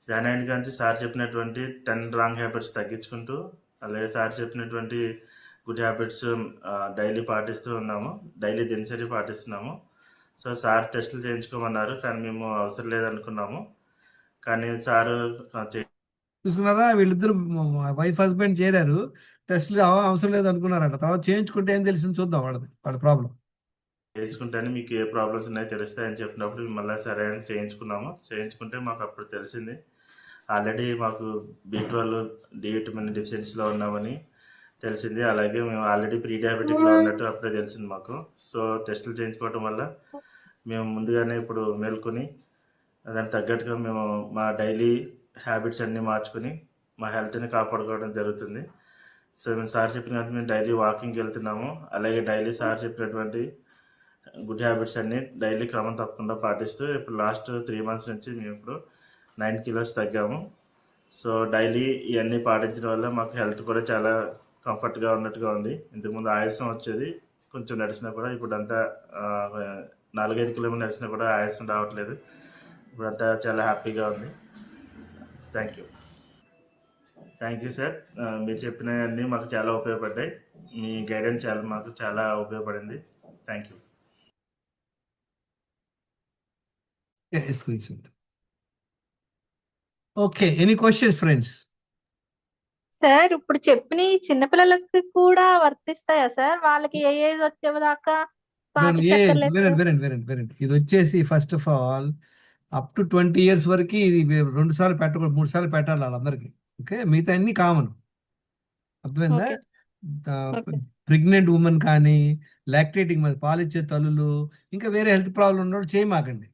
జాయిన్ అయిన కానీ సార్ చెప్పినటువంటి 10 రాంగ్ హ్యాబిట్స్ తగ్గించుకుంటూ, అలాగే సార్ చెప్పినటువంటి గుడ్ హ్యాబిట్స్ డైలీ పాటిస్తూ ఉన్నాము. డైలీ దినసరి పాటిస్తున్నాము. సో సార్ టెస్టులు చేయించుకోమన్నారు, కానీ మేము అవసరం లేదనుకున్నాము. కానీ సార్ చూసుకున్నారా? వీళ్ళిద్దరు వైఫ్ హస్బెండ్ చేరారు, టెస్ట్లు అవసరం లేదు అనుకున్నారంట. తర్వాత చేయించుకుంటే ఏం తెలిసింది చూద్దాం వాడి ప్రాబ్లం. చేసుకుంటేనే మీకు ఏ ప్రాబ్లమ్స్ ఉన్నాయో తెలుస్తాయని చెప్పినప్పుడు మళ్ళీ సరే అని చేయించుకుంటే మాకు అప్పుడు తెలిసింది ఆల్రెడీ మాకు B12 D విటమిన్ డెఫిషియన్సీలో ఉన్నామని తెలిసింది. అలాగే మేము ఆల్రెడీ ప్రీ డయాబెటిక్లో ఉన్నట్టు అప్పుడే తెలిసింది మాకు. సో టెస్టులు చేయించుకోవడం వల్ల మేము ముందుగానే ఇప్పుడు మేల్కొని దానికి తగ్గట్టుగా మేము మా డైలీ హ్యాబిట్స్ అన్నీ మార్చుకొని మా హెల్త్ని కాపాడుకోవడం జరుగుతుంది. సో మేము సార్ చెప్పినట్టు మేము డైలీ వాకింగ్కి వెళ్తున్నాము. అలాగే డైలీ సార్ చెప్పినటువంటి గుడ్ హ్యాబిట్స్ అన్నీ డైలీ క్రమం తప్పకుండా పాటిస్తూ ఇప్పుడు లాస్ట్ 3 months నుంచి మేము ఇప్పుడు 9 kilos తగ్గాము. సో డైలీ ఇవన్నీ పాటించడం వల్ల మాకు హెల్త్ కూడా చాలా కంఫర్ట్గా ఉన్నట్టుగా ఉంది. ఇంతకుముందు ఆయాసం వచ్చేది, కొంచెం నడిచినా కూడా ఇప్పుడు అంతా 4-5 kilometers నడిచినా కూడా ఆయాసం రావట్లేదు. ఇప్పుడంతా చాలా హ్యాపీగా ఉంది. Thank you sir. మీరు చెప్పినవన్నీ మాకు చాలా ఉపయోగపడ్డాయి. మీ గైడెన్స్ మాకు చాలా ఉపయోగపడింది. Thank you. Okay, any questions friends? Sir ఇప్పుడు చెప్పిన చిన్నపిల్లలకి కూడా వర్తిస్తాయా సార్? వాళ్ళకి ఏ ఏజ్ వచ్చేదాకా వినండి. ఇది వచ్చేసి first of all up to 20 years వరకు ఇది 2 సార్లు పెట్టకూడదు, 3 సార్లు పెట్టాలి వాళ్ళందరికీ. ఓకే, మిగతా అన్ని కామన్. అర్థమైందా? ప్రెగ్నెంట్ ఉమెన్ కానీ, లాక్టేటింగ్ పాలిచ్చే తల్లులు, ఇంకా వేరే హెల్త్ ప్రాబ్లం ఉన్నోళ్ళు చేయమాకండి.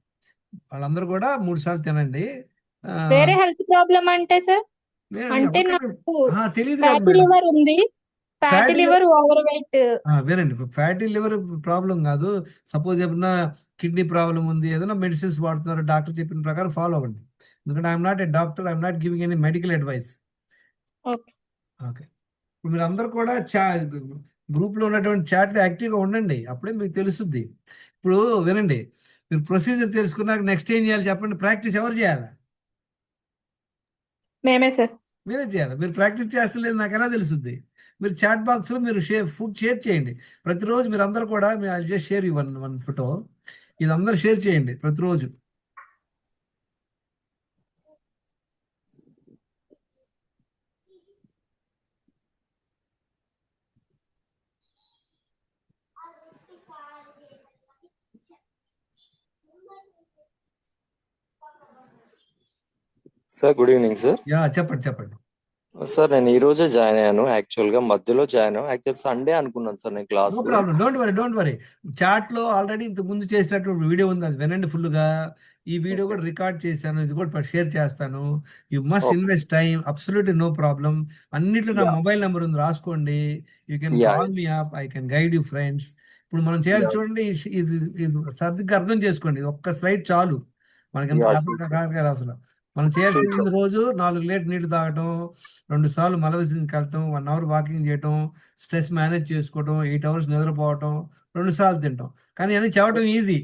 వాళ్ళందరూ కూడా 3 సార్లు తినండి. వేరే హెల్త్ ప్రాబ్లం అంటే సార్? అంటే నాకు తెలియదు ఫ్యాటీ లివర్ ఉంది, ఫ్యాటీ లివర్, ఓవర్ వెయిట్. వేరండి, ఫ్యాటీ లివర్ ప్రాబ్లం కాదు. సపోజ్ ఏమన్నా కిడ్నీ ప్రాబ్లం ఉంది, ఏదైనా మెడిసిన్స్ వాడుతున్నారు, డాక్టర్ చెప్పిన ప్రకారం ఫాలో అవ్వండి. ఎందుకంటే I'm not a doctor, I'm not giving any medical advice. Okay. Okay, ఇప్పుడు మీరు అందరు కూడా గ్రూప్లో ఉన్నటువంటి చాట్లో యాక్టివ్గా ఉండండి, అప్పుడే మీకు తెలుస్తుంది. ఇప్పుడు వినండి, మీరు ప్రొసీజర్ తెలుసుకున్నాక నెక్స్ట్ ఏం చేయాలి చెప్పండి. ప్రాక్టీస్ ఎవరు చేయాలి? మేమే సార్. మీరే చేయాలి. మీరు ప్రాక్టీస్ చేస్తలేదు నాకు ఎలా తెలుస్తుంది? మీరు చాట్ బాక్స్లో మీరు ఫుడ్ షేర్ చేయండి ప్రతిరోజు. మీరు అందరు కూడా జస్ట్ షేర్ వన్ ఫోటో, ఇది అందరు షేర్ చేయండి ప్రతిరోజు. Sir good evening sir. చెప్పండి. సార్ నేను ఈ రోజే జాయిన్ అయ్యాను. యాక్చువల్గా మధ్యలో జాయిన్ అయ్యాను. యాక్చువల్ సండే అనుకున్నాను సార్ నేను class. No problem, don't worry. చాట్లో ఆల్రెడీ ఇంత ముందు చేసినటువంటి వీడియో ఉంది, అది వినండి ఫుల్గా. ఈ వీడియో కూడా రికార్డ్ చేశాను, ఇది కూడా షేర్ చేస్తాను. You must invest time, absolutely no problem. అన్నిట్లో నా మొబైల్ నెంబర్ ఉంది, రాసుకోండి. You can call me up, I can guide you friends. ఇప్పుడు మనం చేయాలి చూడండి, ఇది సరిగ్గా అర్థం చేసుకోండి. ఒక్క స్లైడ్ చాలు మనకి, ఎంత అవసరం. మనం చేయాల్సింది రోజు 4 లీటర్ నీళ్లు తాగటం, 2 సార్లు మలవిసర్జనకి వెళ్తాం, 1 అవర్ వాకింగ్ చేయటం, స్ట్రెస్ మేనేజ్ చేసుకోవటం, 8 అవర్స్ నిద్రపోవటం, 2 సార్లు తింటాం. కానీ అన్ని చెప్పడం ఈజీ.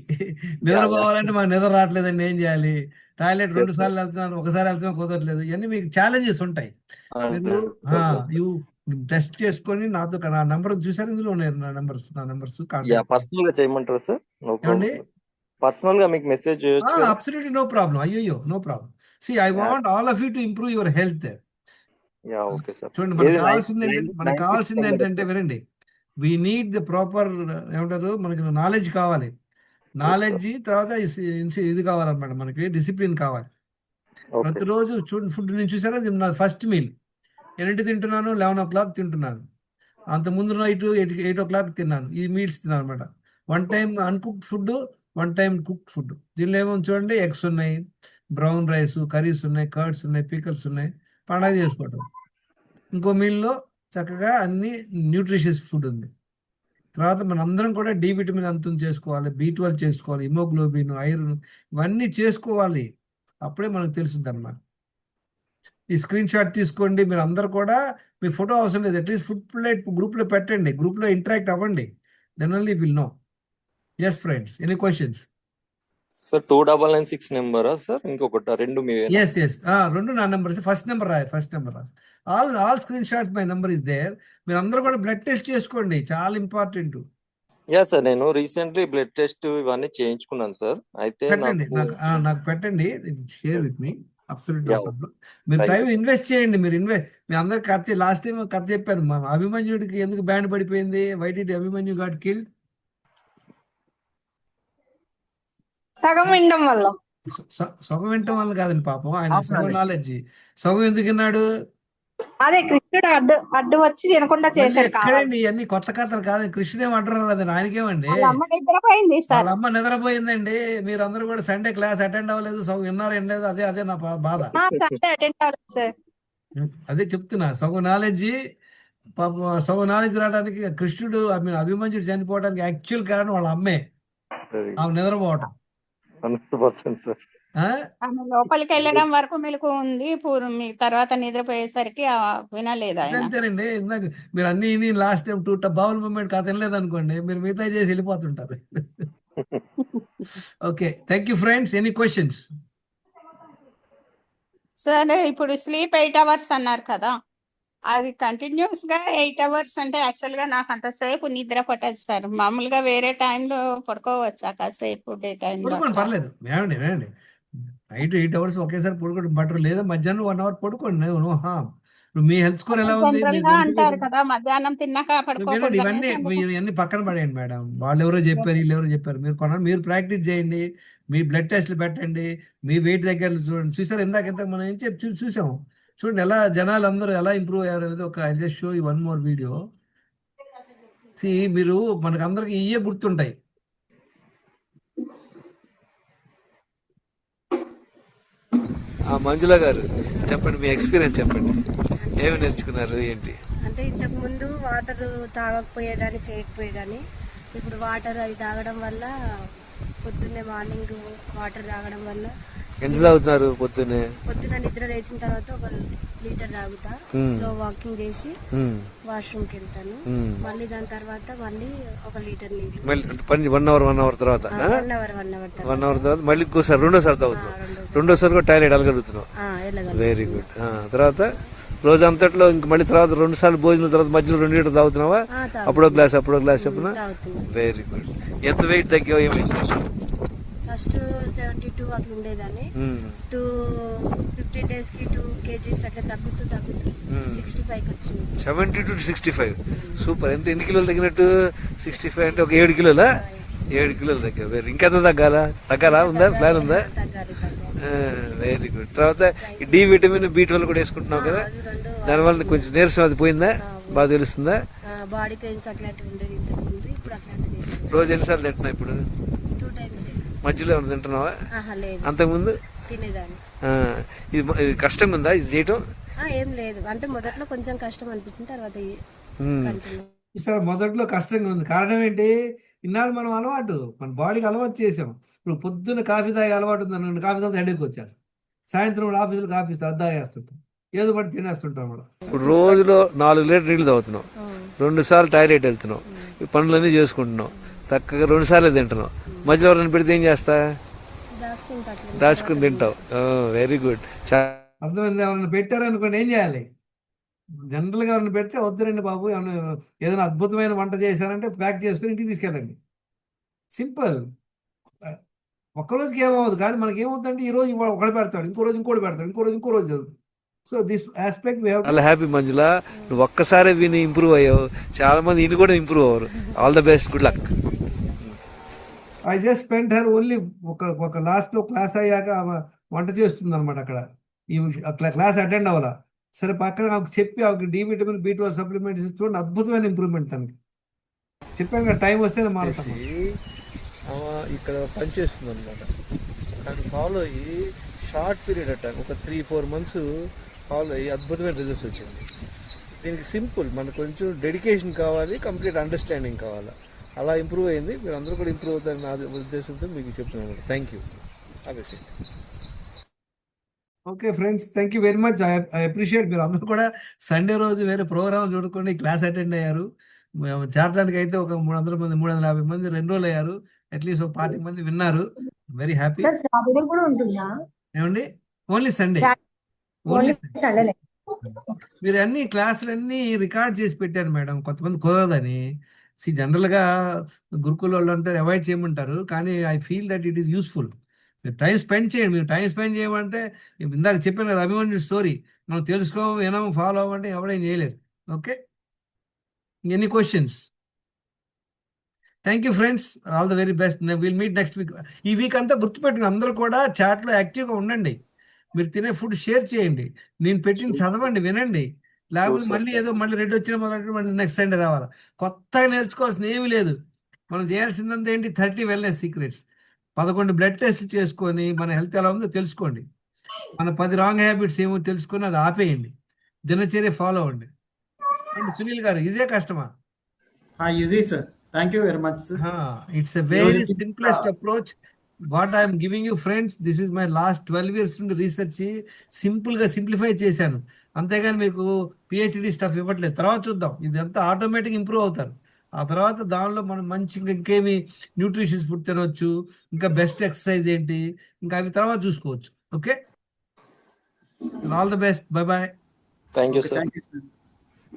నిద్రపోవాలంటే మాకు నిద్ర రావట్లేదండి, ఏం చేయాలి? టాయిలెట్ 2 సార్లు వెళ్తున్నాను, ఒకసారి వెళ్తాం కుదరట్లేదు. ఇవన్నీ మీకు ఛాలెంజెస్ ఉంటాయి. మీరు టెస్ట్ చేసుకొని నాతో, నా నెంబర్ చూసారు, ఇందులో ఉన్నాయి నా నెంబర్స్ పర్సనల్ గా చేయమంటారా సార్? పర్సనల్ గా మీకు మెసేజ్ చేయొచ్చు. Absolutely no problem. అయ్యో no problem. See, I want all of you to improve your health. Okay sir. చూడండి, మనకు కావాల్సింది ఏంటంటే వినండి, we need the proper ఏమంటారు, మనకి నాలెడ్జ్ కావాలి. నాలెడ్జ్ తర్వాత ఇది కావాలన్నమాట, మనకి డిసిప్లిన్ కావాలి. ప్రతిరోజు చూడండి, ఫుడ్ నేను చూసారా, నా ఫస్ట్ మీల్ ఎన్నింటి తింటున్నాను? 11 o'clock తింటున్నాను. అంత ముందు నైట్ 8 o'clock తిన్నాను. ఈ మీల్స్ తిన్నాను అనమాట. 1 time uncooked food, 1 time cooked food. దీనిలో ఏమో చూడండి, ఎగ్స్ ఉన్నాయి, బ్రౌన్ రైస్, కర్రీస్ ఉన్నాయి, కర్డ్స్ ఉన్నాయి, పీకల్స్ ఉన్నాయి, పండగ చేసుకోవటం. ఇంకో మీల్లో చక్కగా అన్ని న్యూట్రిషియస్ ఫుడ్ ఉంది. తర్వాత మన అందరం కూడా డి విటమిన్ అంతం చేసుకోవాలి, B12 చేసుకోవాలి, హిమోగ్లోబిన్, ఐరన్, ఇవన్నీ చేసుకోవాలి. అప్పుడే మనకు తెలుస్తుంది అన్నమాట. ఈ స్క్రీన్ షాట్ తీసుకోండి. మీరు అందరు కూడా, మీ ఫోటో అవసరం లేదు, అట్లీస్ట్ ఫుడ్ ప్లేట్ గ్రూప్లో పెట్టండి, గ్రూప్లో ఇంటరాక్ట్ అవ్వండి. Then only will know. Yes friends, any questions? Sir 2996 నెంబరా సార్? ఇంకొకటి 2 మీ? ఎస్ 2 నా నెంబర్. ఫస్ట్ నెంబర్ రాయి. All screen shots my number is there. మీరు అందరూ కూడా బ్లడ్ టెస్ట్ చేసుకోండి, చాలా ఇంపార్టెంట్. సార్ నేను రీసెంట్లీ బ్లడ్ టెస్ట్ ఇవన్నీ చేయించుకున్నాను సార్. అయితే నాకు పెట్టండి, share with me. Absolutely no problem. మీరు టైం ఇన్వెస్ట్ చేయండి. మీ అందరికి లాస్ట్ టైం కథ చెప్పాను, మా అభిమన్యుడికి ఎందుకు బ్యాండ్ పడిపోయింది, why did Abhimanyu got killed? సగం వినడం వల్ల. సగం వినటం వల్ల కాదండి పాపం, ఆయన సగం నాలెడ్జ్. సగం ఎందుకు విన్నాడు? అదే కృష్ణుడు అడ్డు వచ్చి తినకుండా చేశాడు. ఎక్కడండి ఇవన్నీ కొత్త కథలు కాదండి. కృష్ణుడు ఏం అడ్డు రాలేదండి, ఆయనకేమండి? వాళ్ళ అమ్మ నిద్రపోయిందండి. మీరు అందరూ కూడా సండే క్లాస్ అటెండ్ అవ్వలేదు, సగం విన్నారు వినలేదు, అదే నా బాధ. అదే చెప్తున్నా, సగం నాలెడ్జ్ పాపం. సగం నాలెడ్జ్ రావడానికి కృష్ణుడు, అభిమన్యుడు చనిపోవడానికి యాక్చువల్ కారణం వాళ్ళ అమ్మే, ఆమె నిద్రపోవటం. లోపలికి వెళ్ళడం వరకు మెలకు ఉంది, తర్వాత నిద్రపోయేసరికి వినలేదు. అంతేనండి. ఇందాక మీరు అన్ని లాస్ట్ టైం 2 బౌల్ మూమెంట్ కథ వినలేదు అనుకోండి, మీరు మిగతా చేసి వెళ్ళిపోతుంటారు. Okay, thank you friends. Any questions? Sir ఇప్పుడు స్లీప్ 8 hours అన్నారు కదా, అది కంటిన్యూస్ గా 8 hours అంటే యాక్చువల్ గా నాకు అంతసేపు నిద్ర పట్టదు సార్. మామూలుగా వేరే టైంలో పడుకోవచ్చా కాసేపు డే టైం? పడుకోండి, పర్లేదు. ఏమండి నైట్ 8 hours ఒకేసారి పడుకోండి బెటర్. లేదా మధ్యాహ్నం 1 hour పడుకోండి, నో హార్మ్. మీ హెల్త్ స్కోర్ ఎలా ఉంది? అంటారు కదా మధ్యాహ్నం తిన్నాక పడుకోకూడదు. ఇవన్నీ పక్కన పడేయండి మేడం. వాళ్ళు ఎవరో చెప్పారు, వీళ్ళు ఎవరో చెప్పారు. మీరు ప్రాక్టీస్ చేయండి, మీ బ్లడ్ టెస్ట్లు పెట్టండి, మీ వెయిట్ దగ్గర చూడండి. చూసారు ఇందాక మనం ఏం చెప్పి చూసాము, చూడండి ఎలా జనాలు అందరూ ఎలా ఇంప్రూవ్ అయ్యారు అనేది. ఒక I just show you one more video. మీరు మనకు అందరికి ఇవే గుర్తుంటాయి. మంజుల గారు చెప్పండి, మీ ఎక్స్పీరియన్స్ చెప్పండి, ఏమి నేర్చుకున్నారు ఏంటి? అంటే ఇంతకు ముందు వాటర్ తాగకపోయేదాన్ని చేయకపోయేదాన్ని. ఇప్పుడు వాటర్ అవి తాగడం వల్ల పొద్దున్నే మార్నింగ్ వాటర్ తాగడం వల్ల ఎంత తాగుతున్నారు పొద్దున్నే? పొద్దున నిద్ర లేచిన తర్వాత 1 లీటర్ తాగుతా. స్లో వాకింగ్ చేసి వాష్రూమ్కి వెళ్తాను. మళ్ళీ దాని తర్వాత మళ్ళీ 1 లీటర్ నీళ్ళు. మళ్ళీ పని 1 అవర్ తర్వాత 1 అవర్ 1 అవర్ తర్వాత మళ్ళీ ఇంకోసారి రెండోసారి తాగుతున్నావు. రెండోసారి కూడా టాయిలెట్ వెళ్ళగలుగుతున్నావు. Very good. తర్వాత రోజు అంతట్లో ఇంక మళ్ళీ తర్వాత 2 సార్లు భోజనం తర్వాత మధ్యలో 2 లీటర్ తాగుతున్నావా? అప్పుడో గ్లాస్ చెప్పిన. Very good. ఎంత వెయిట్ తగ్గావు? ఏమైంది? ఫస్ట్ 72 అట్లా ఉండేదాన్ని. 15 days కి 2 kgs అట్లా తగ్గుతూ 65కి వచ్చింది. 70 to 65. సూపర్. ఎన్ని కిలోలు తగ్గినట్టు? 65 అంటే ఒక 7 కిలోలా? 7 కిలోలు తగ్గా. వెరీ. ఇంకెంత తగ్గాలా? ఉందా? ప్లాన్ ఉందా? Very good. తర్వాత డి విటమిన్ B12 కూడా వేసుకుంటున్నావు కదా, దానివల్ల కొంచెం నీరసం అది పోయిందా? బాగా తెలుస్తుందా? బాడీ పెయిన్స్ అట్లాంటివి ఉండేది ఇంతకు ముందు, ఇప్పుడు అట్లాంటివి. రోజు ఎన్నిసార్లు తింటున్నావు ఇప్పుడు? 2 times. మధ్యలో ఏమైనా తింటున్నావా? లేదు. అంతకుముందు తినేదాన్ని. ఇది కష్టంగా ఉందా ఇది చేయటం? ఏం లేదు, అంటే మొదట్లో కొంచెం కష్టం అనిపించింది, తర్వాత సార్ మొదట్లో కష్టంగా ఉంది. కారణం ఏంటి? ఇన్నాళ్ళు మనం మన బాడీకి అలవాటు చేసాం. ఇప్పుడు పొద్దున్న కాఫీ తాగే అలవాటు ఉందనుకోండి, కాఫీ తాగితే హెడేక్ వచ్చేస్తాం. సాయంత్రం ఆఫీసులో కాఫీ అద్దా వేస్తుంటాం, ఏదో పడి తినేస్తుంటాం కూడా. ఇప్పుడు రోజులో 4 లీటర్ నీళ్ళు తాగుతున్నావు, 2 సార్లు టాయిలెట్ వెళ్తున్నావు, ఈ పనులన్నీ చేసుకుంటున్నావు, చక్కగా 2 సార్లు తింటున్నావు. మధ్యలో ఎవరైనా పెడితే ఏం చేస్తా? దాచుకుని తింటావు. Very good. అర్థమైంది. ఎవరైనా పెట్టారనుకోండి ఏం చేయాలి? జనరల్గా ఎవరైనా పెడితే వద్దురండి బాబు, ఏదైనా అద్భుతమైన వంట చేశారంటే ప్యాక్ చేసుకుని ఇంటికి తీసుకెళ్ళండి. సింపుల్. ఒక్కరోజుకి ఏమవుతుంది, కానీ మనకి ఏమవుతుందంటే ఈ రోజు ఒకటి పెడతాడు, ఇంకో రోజు ఇంకోటి పెడతాడు, ఇంకో రోజు చదువుతుంది. సో దిస్ ఆస్పెక్ట్ చాలా హ్యాపీ మంజుల. నువ్వు ఒక్కసారి విని ఇంప్రూవ్ అయ్యావు, చాలా మంది ఇన్ని కూడా ఇంప్రూవ్ అవ్వరు. All the best, good luck. I just spend her only ఒక లాస్ట్లో క్లాస్ అయ్యాక ఆమె వంట చేస్తుంది అనమాట. అక్కడ ఈ క్లాస్ అటెండ్ అవ్వాలా. సరే పక్కన ఆమెకు చెప్పి ఆమెకి డి విటమిన్ B12 సప్లిమెంట్స్ చూడండి, అద్భుతమైన ఇంప్రూవ్మెంట్ తనకి చెప్పాను కదా. టైం వస్తేనే మారుతాం. ఇక్కడ పనిచేస్తుంది అనమాట, కానీ ఫాలో అయ్యి షార్ట్ పీరియడ్ అట్ట ఒక 3-4 months ఫాలో అయ్యి అద్భుతమైన రిజల్ట్స్ వచ్చింది. దీనికి సింపుల్, మనకు కొంచెం డెడికేషన్ కావాలి, కంప్లీట్ అండర్స్టాండింగ్ కావాలి. అలా ఇంప్రూవ్ అయింది. మీరు అందరూ కూడా ఇంప్రూవ్ అవుతారని నా ఉద్దేశంతో మీకు చెప్తున్నాను. Thank you. Obviously. Okay friends, thank you very much. I appreciate. మీరు అందరూ కూడా సండే రోజు వేరే ప్రోగ్రామ్ చూడకుండా క్లాస్ అటెండ్ అయ్యారు. చేరడానికి అయితే ఒక 300 మంది 350 మంది 2 రోజులు అయ్యారు. అట్లీస్ట్ ఒక 25 మంది విన్నారు. Very happy. ఏమండి? Only Sunday. మీరు అన్ని క్లాసులన్నీ రికార్డ్ చేసి పెట్టారు మేడం. కొంతమంది కుదరదని. జనరల్గా గురుకుల వాళ్ళు అంటే అవాయిడ్ చేయమంటారు, కానీ I feel that it is useful. మీరు టైం స్పెండ్ చేయండి. మీరు టైం స్పెండ్ చేయమంటే ఇందాక చెప్పాను కదా, అభిమన్యు స్టోరీ మనం తెలుసుకో వినము ఫాలో అవ్వమంటే ఎవడేం చేయలేరు. Okay, any questions? Thank you friends, all the very best. Will meet next week. ఈ వీక్ అంతా గుర్తుపెట్టుకుని అందరూ కూడా చాట్లో యాక్టివ్గా ఉండండి. మీరు తినే ఫుడ్ షేర్ చేయండి. నేను పెట్టింది చదవండి, వినండి. లేకపోతే మళ్ళీ రెడ్ వచ్చిన మొదలు మళ్ళీ నెక్స్ట్ సండే రావాలి. కొత్తగా నేర్చుకోవాల్సింది ఏమీ లేదు. మనం చేయాల్సిందంతా ఏంటి? 30 వెల్నెస్ సీక్రెట్స్. 11 బ్లడ్ టెస్ట్ చేసుకొని మన హెల్త్ ఎలా ఉందో తెలుసుకోండి. మన 10 రాంగ్ హ్యాబిట్స్ ఏమో తెలుసుకొని అది ఆపేయండి. దినచర్య ఫాలో అవ్వండి. సునీల్ గారు, ఇదే కష్టమా? Easy sir. Thank you very much. It's a very simplest approach. What I'm giving you friends, this is my last 12 years నుండి రీసెర్చ్ సింపుల్గా సింప్లిఫై చేశాను. అంతేగాని మీకు PhD స్టఫ్ ఇవ్వట్లేదు. తర్వాత చూద్దాం. ఇదంతా ఆటోమేటిక్ ఇంప్రూవ్ అవుతారు. ఆ తర్వాత దానిలో మనం మంచి ఇంకేమి న్యూట్రిషన్స్ ఫుడ్ తినవచ్చు, ఇంకా బెస్ట్ ఎక్సర్సైజ్ ఏంటి, ఇంకా అవి తర్వాత చూసుకోవచ్చు. Okay, all the best. Bye bye. Thank you sir. Thank you sir.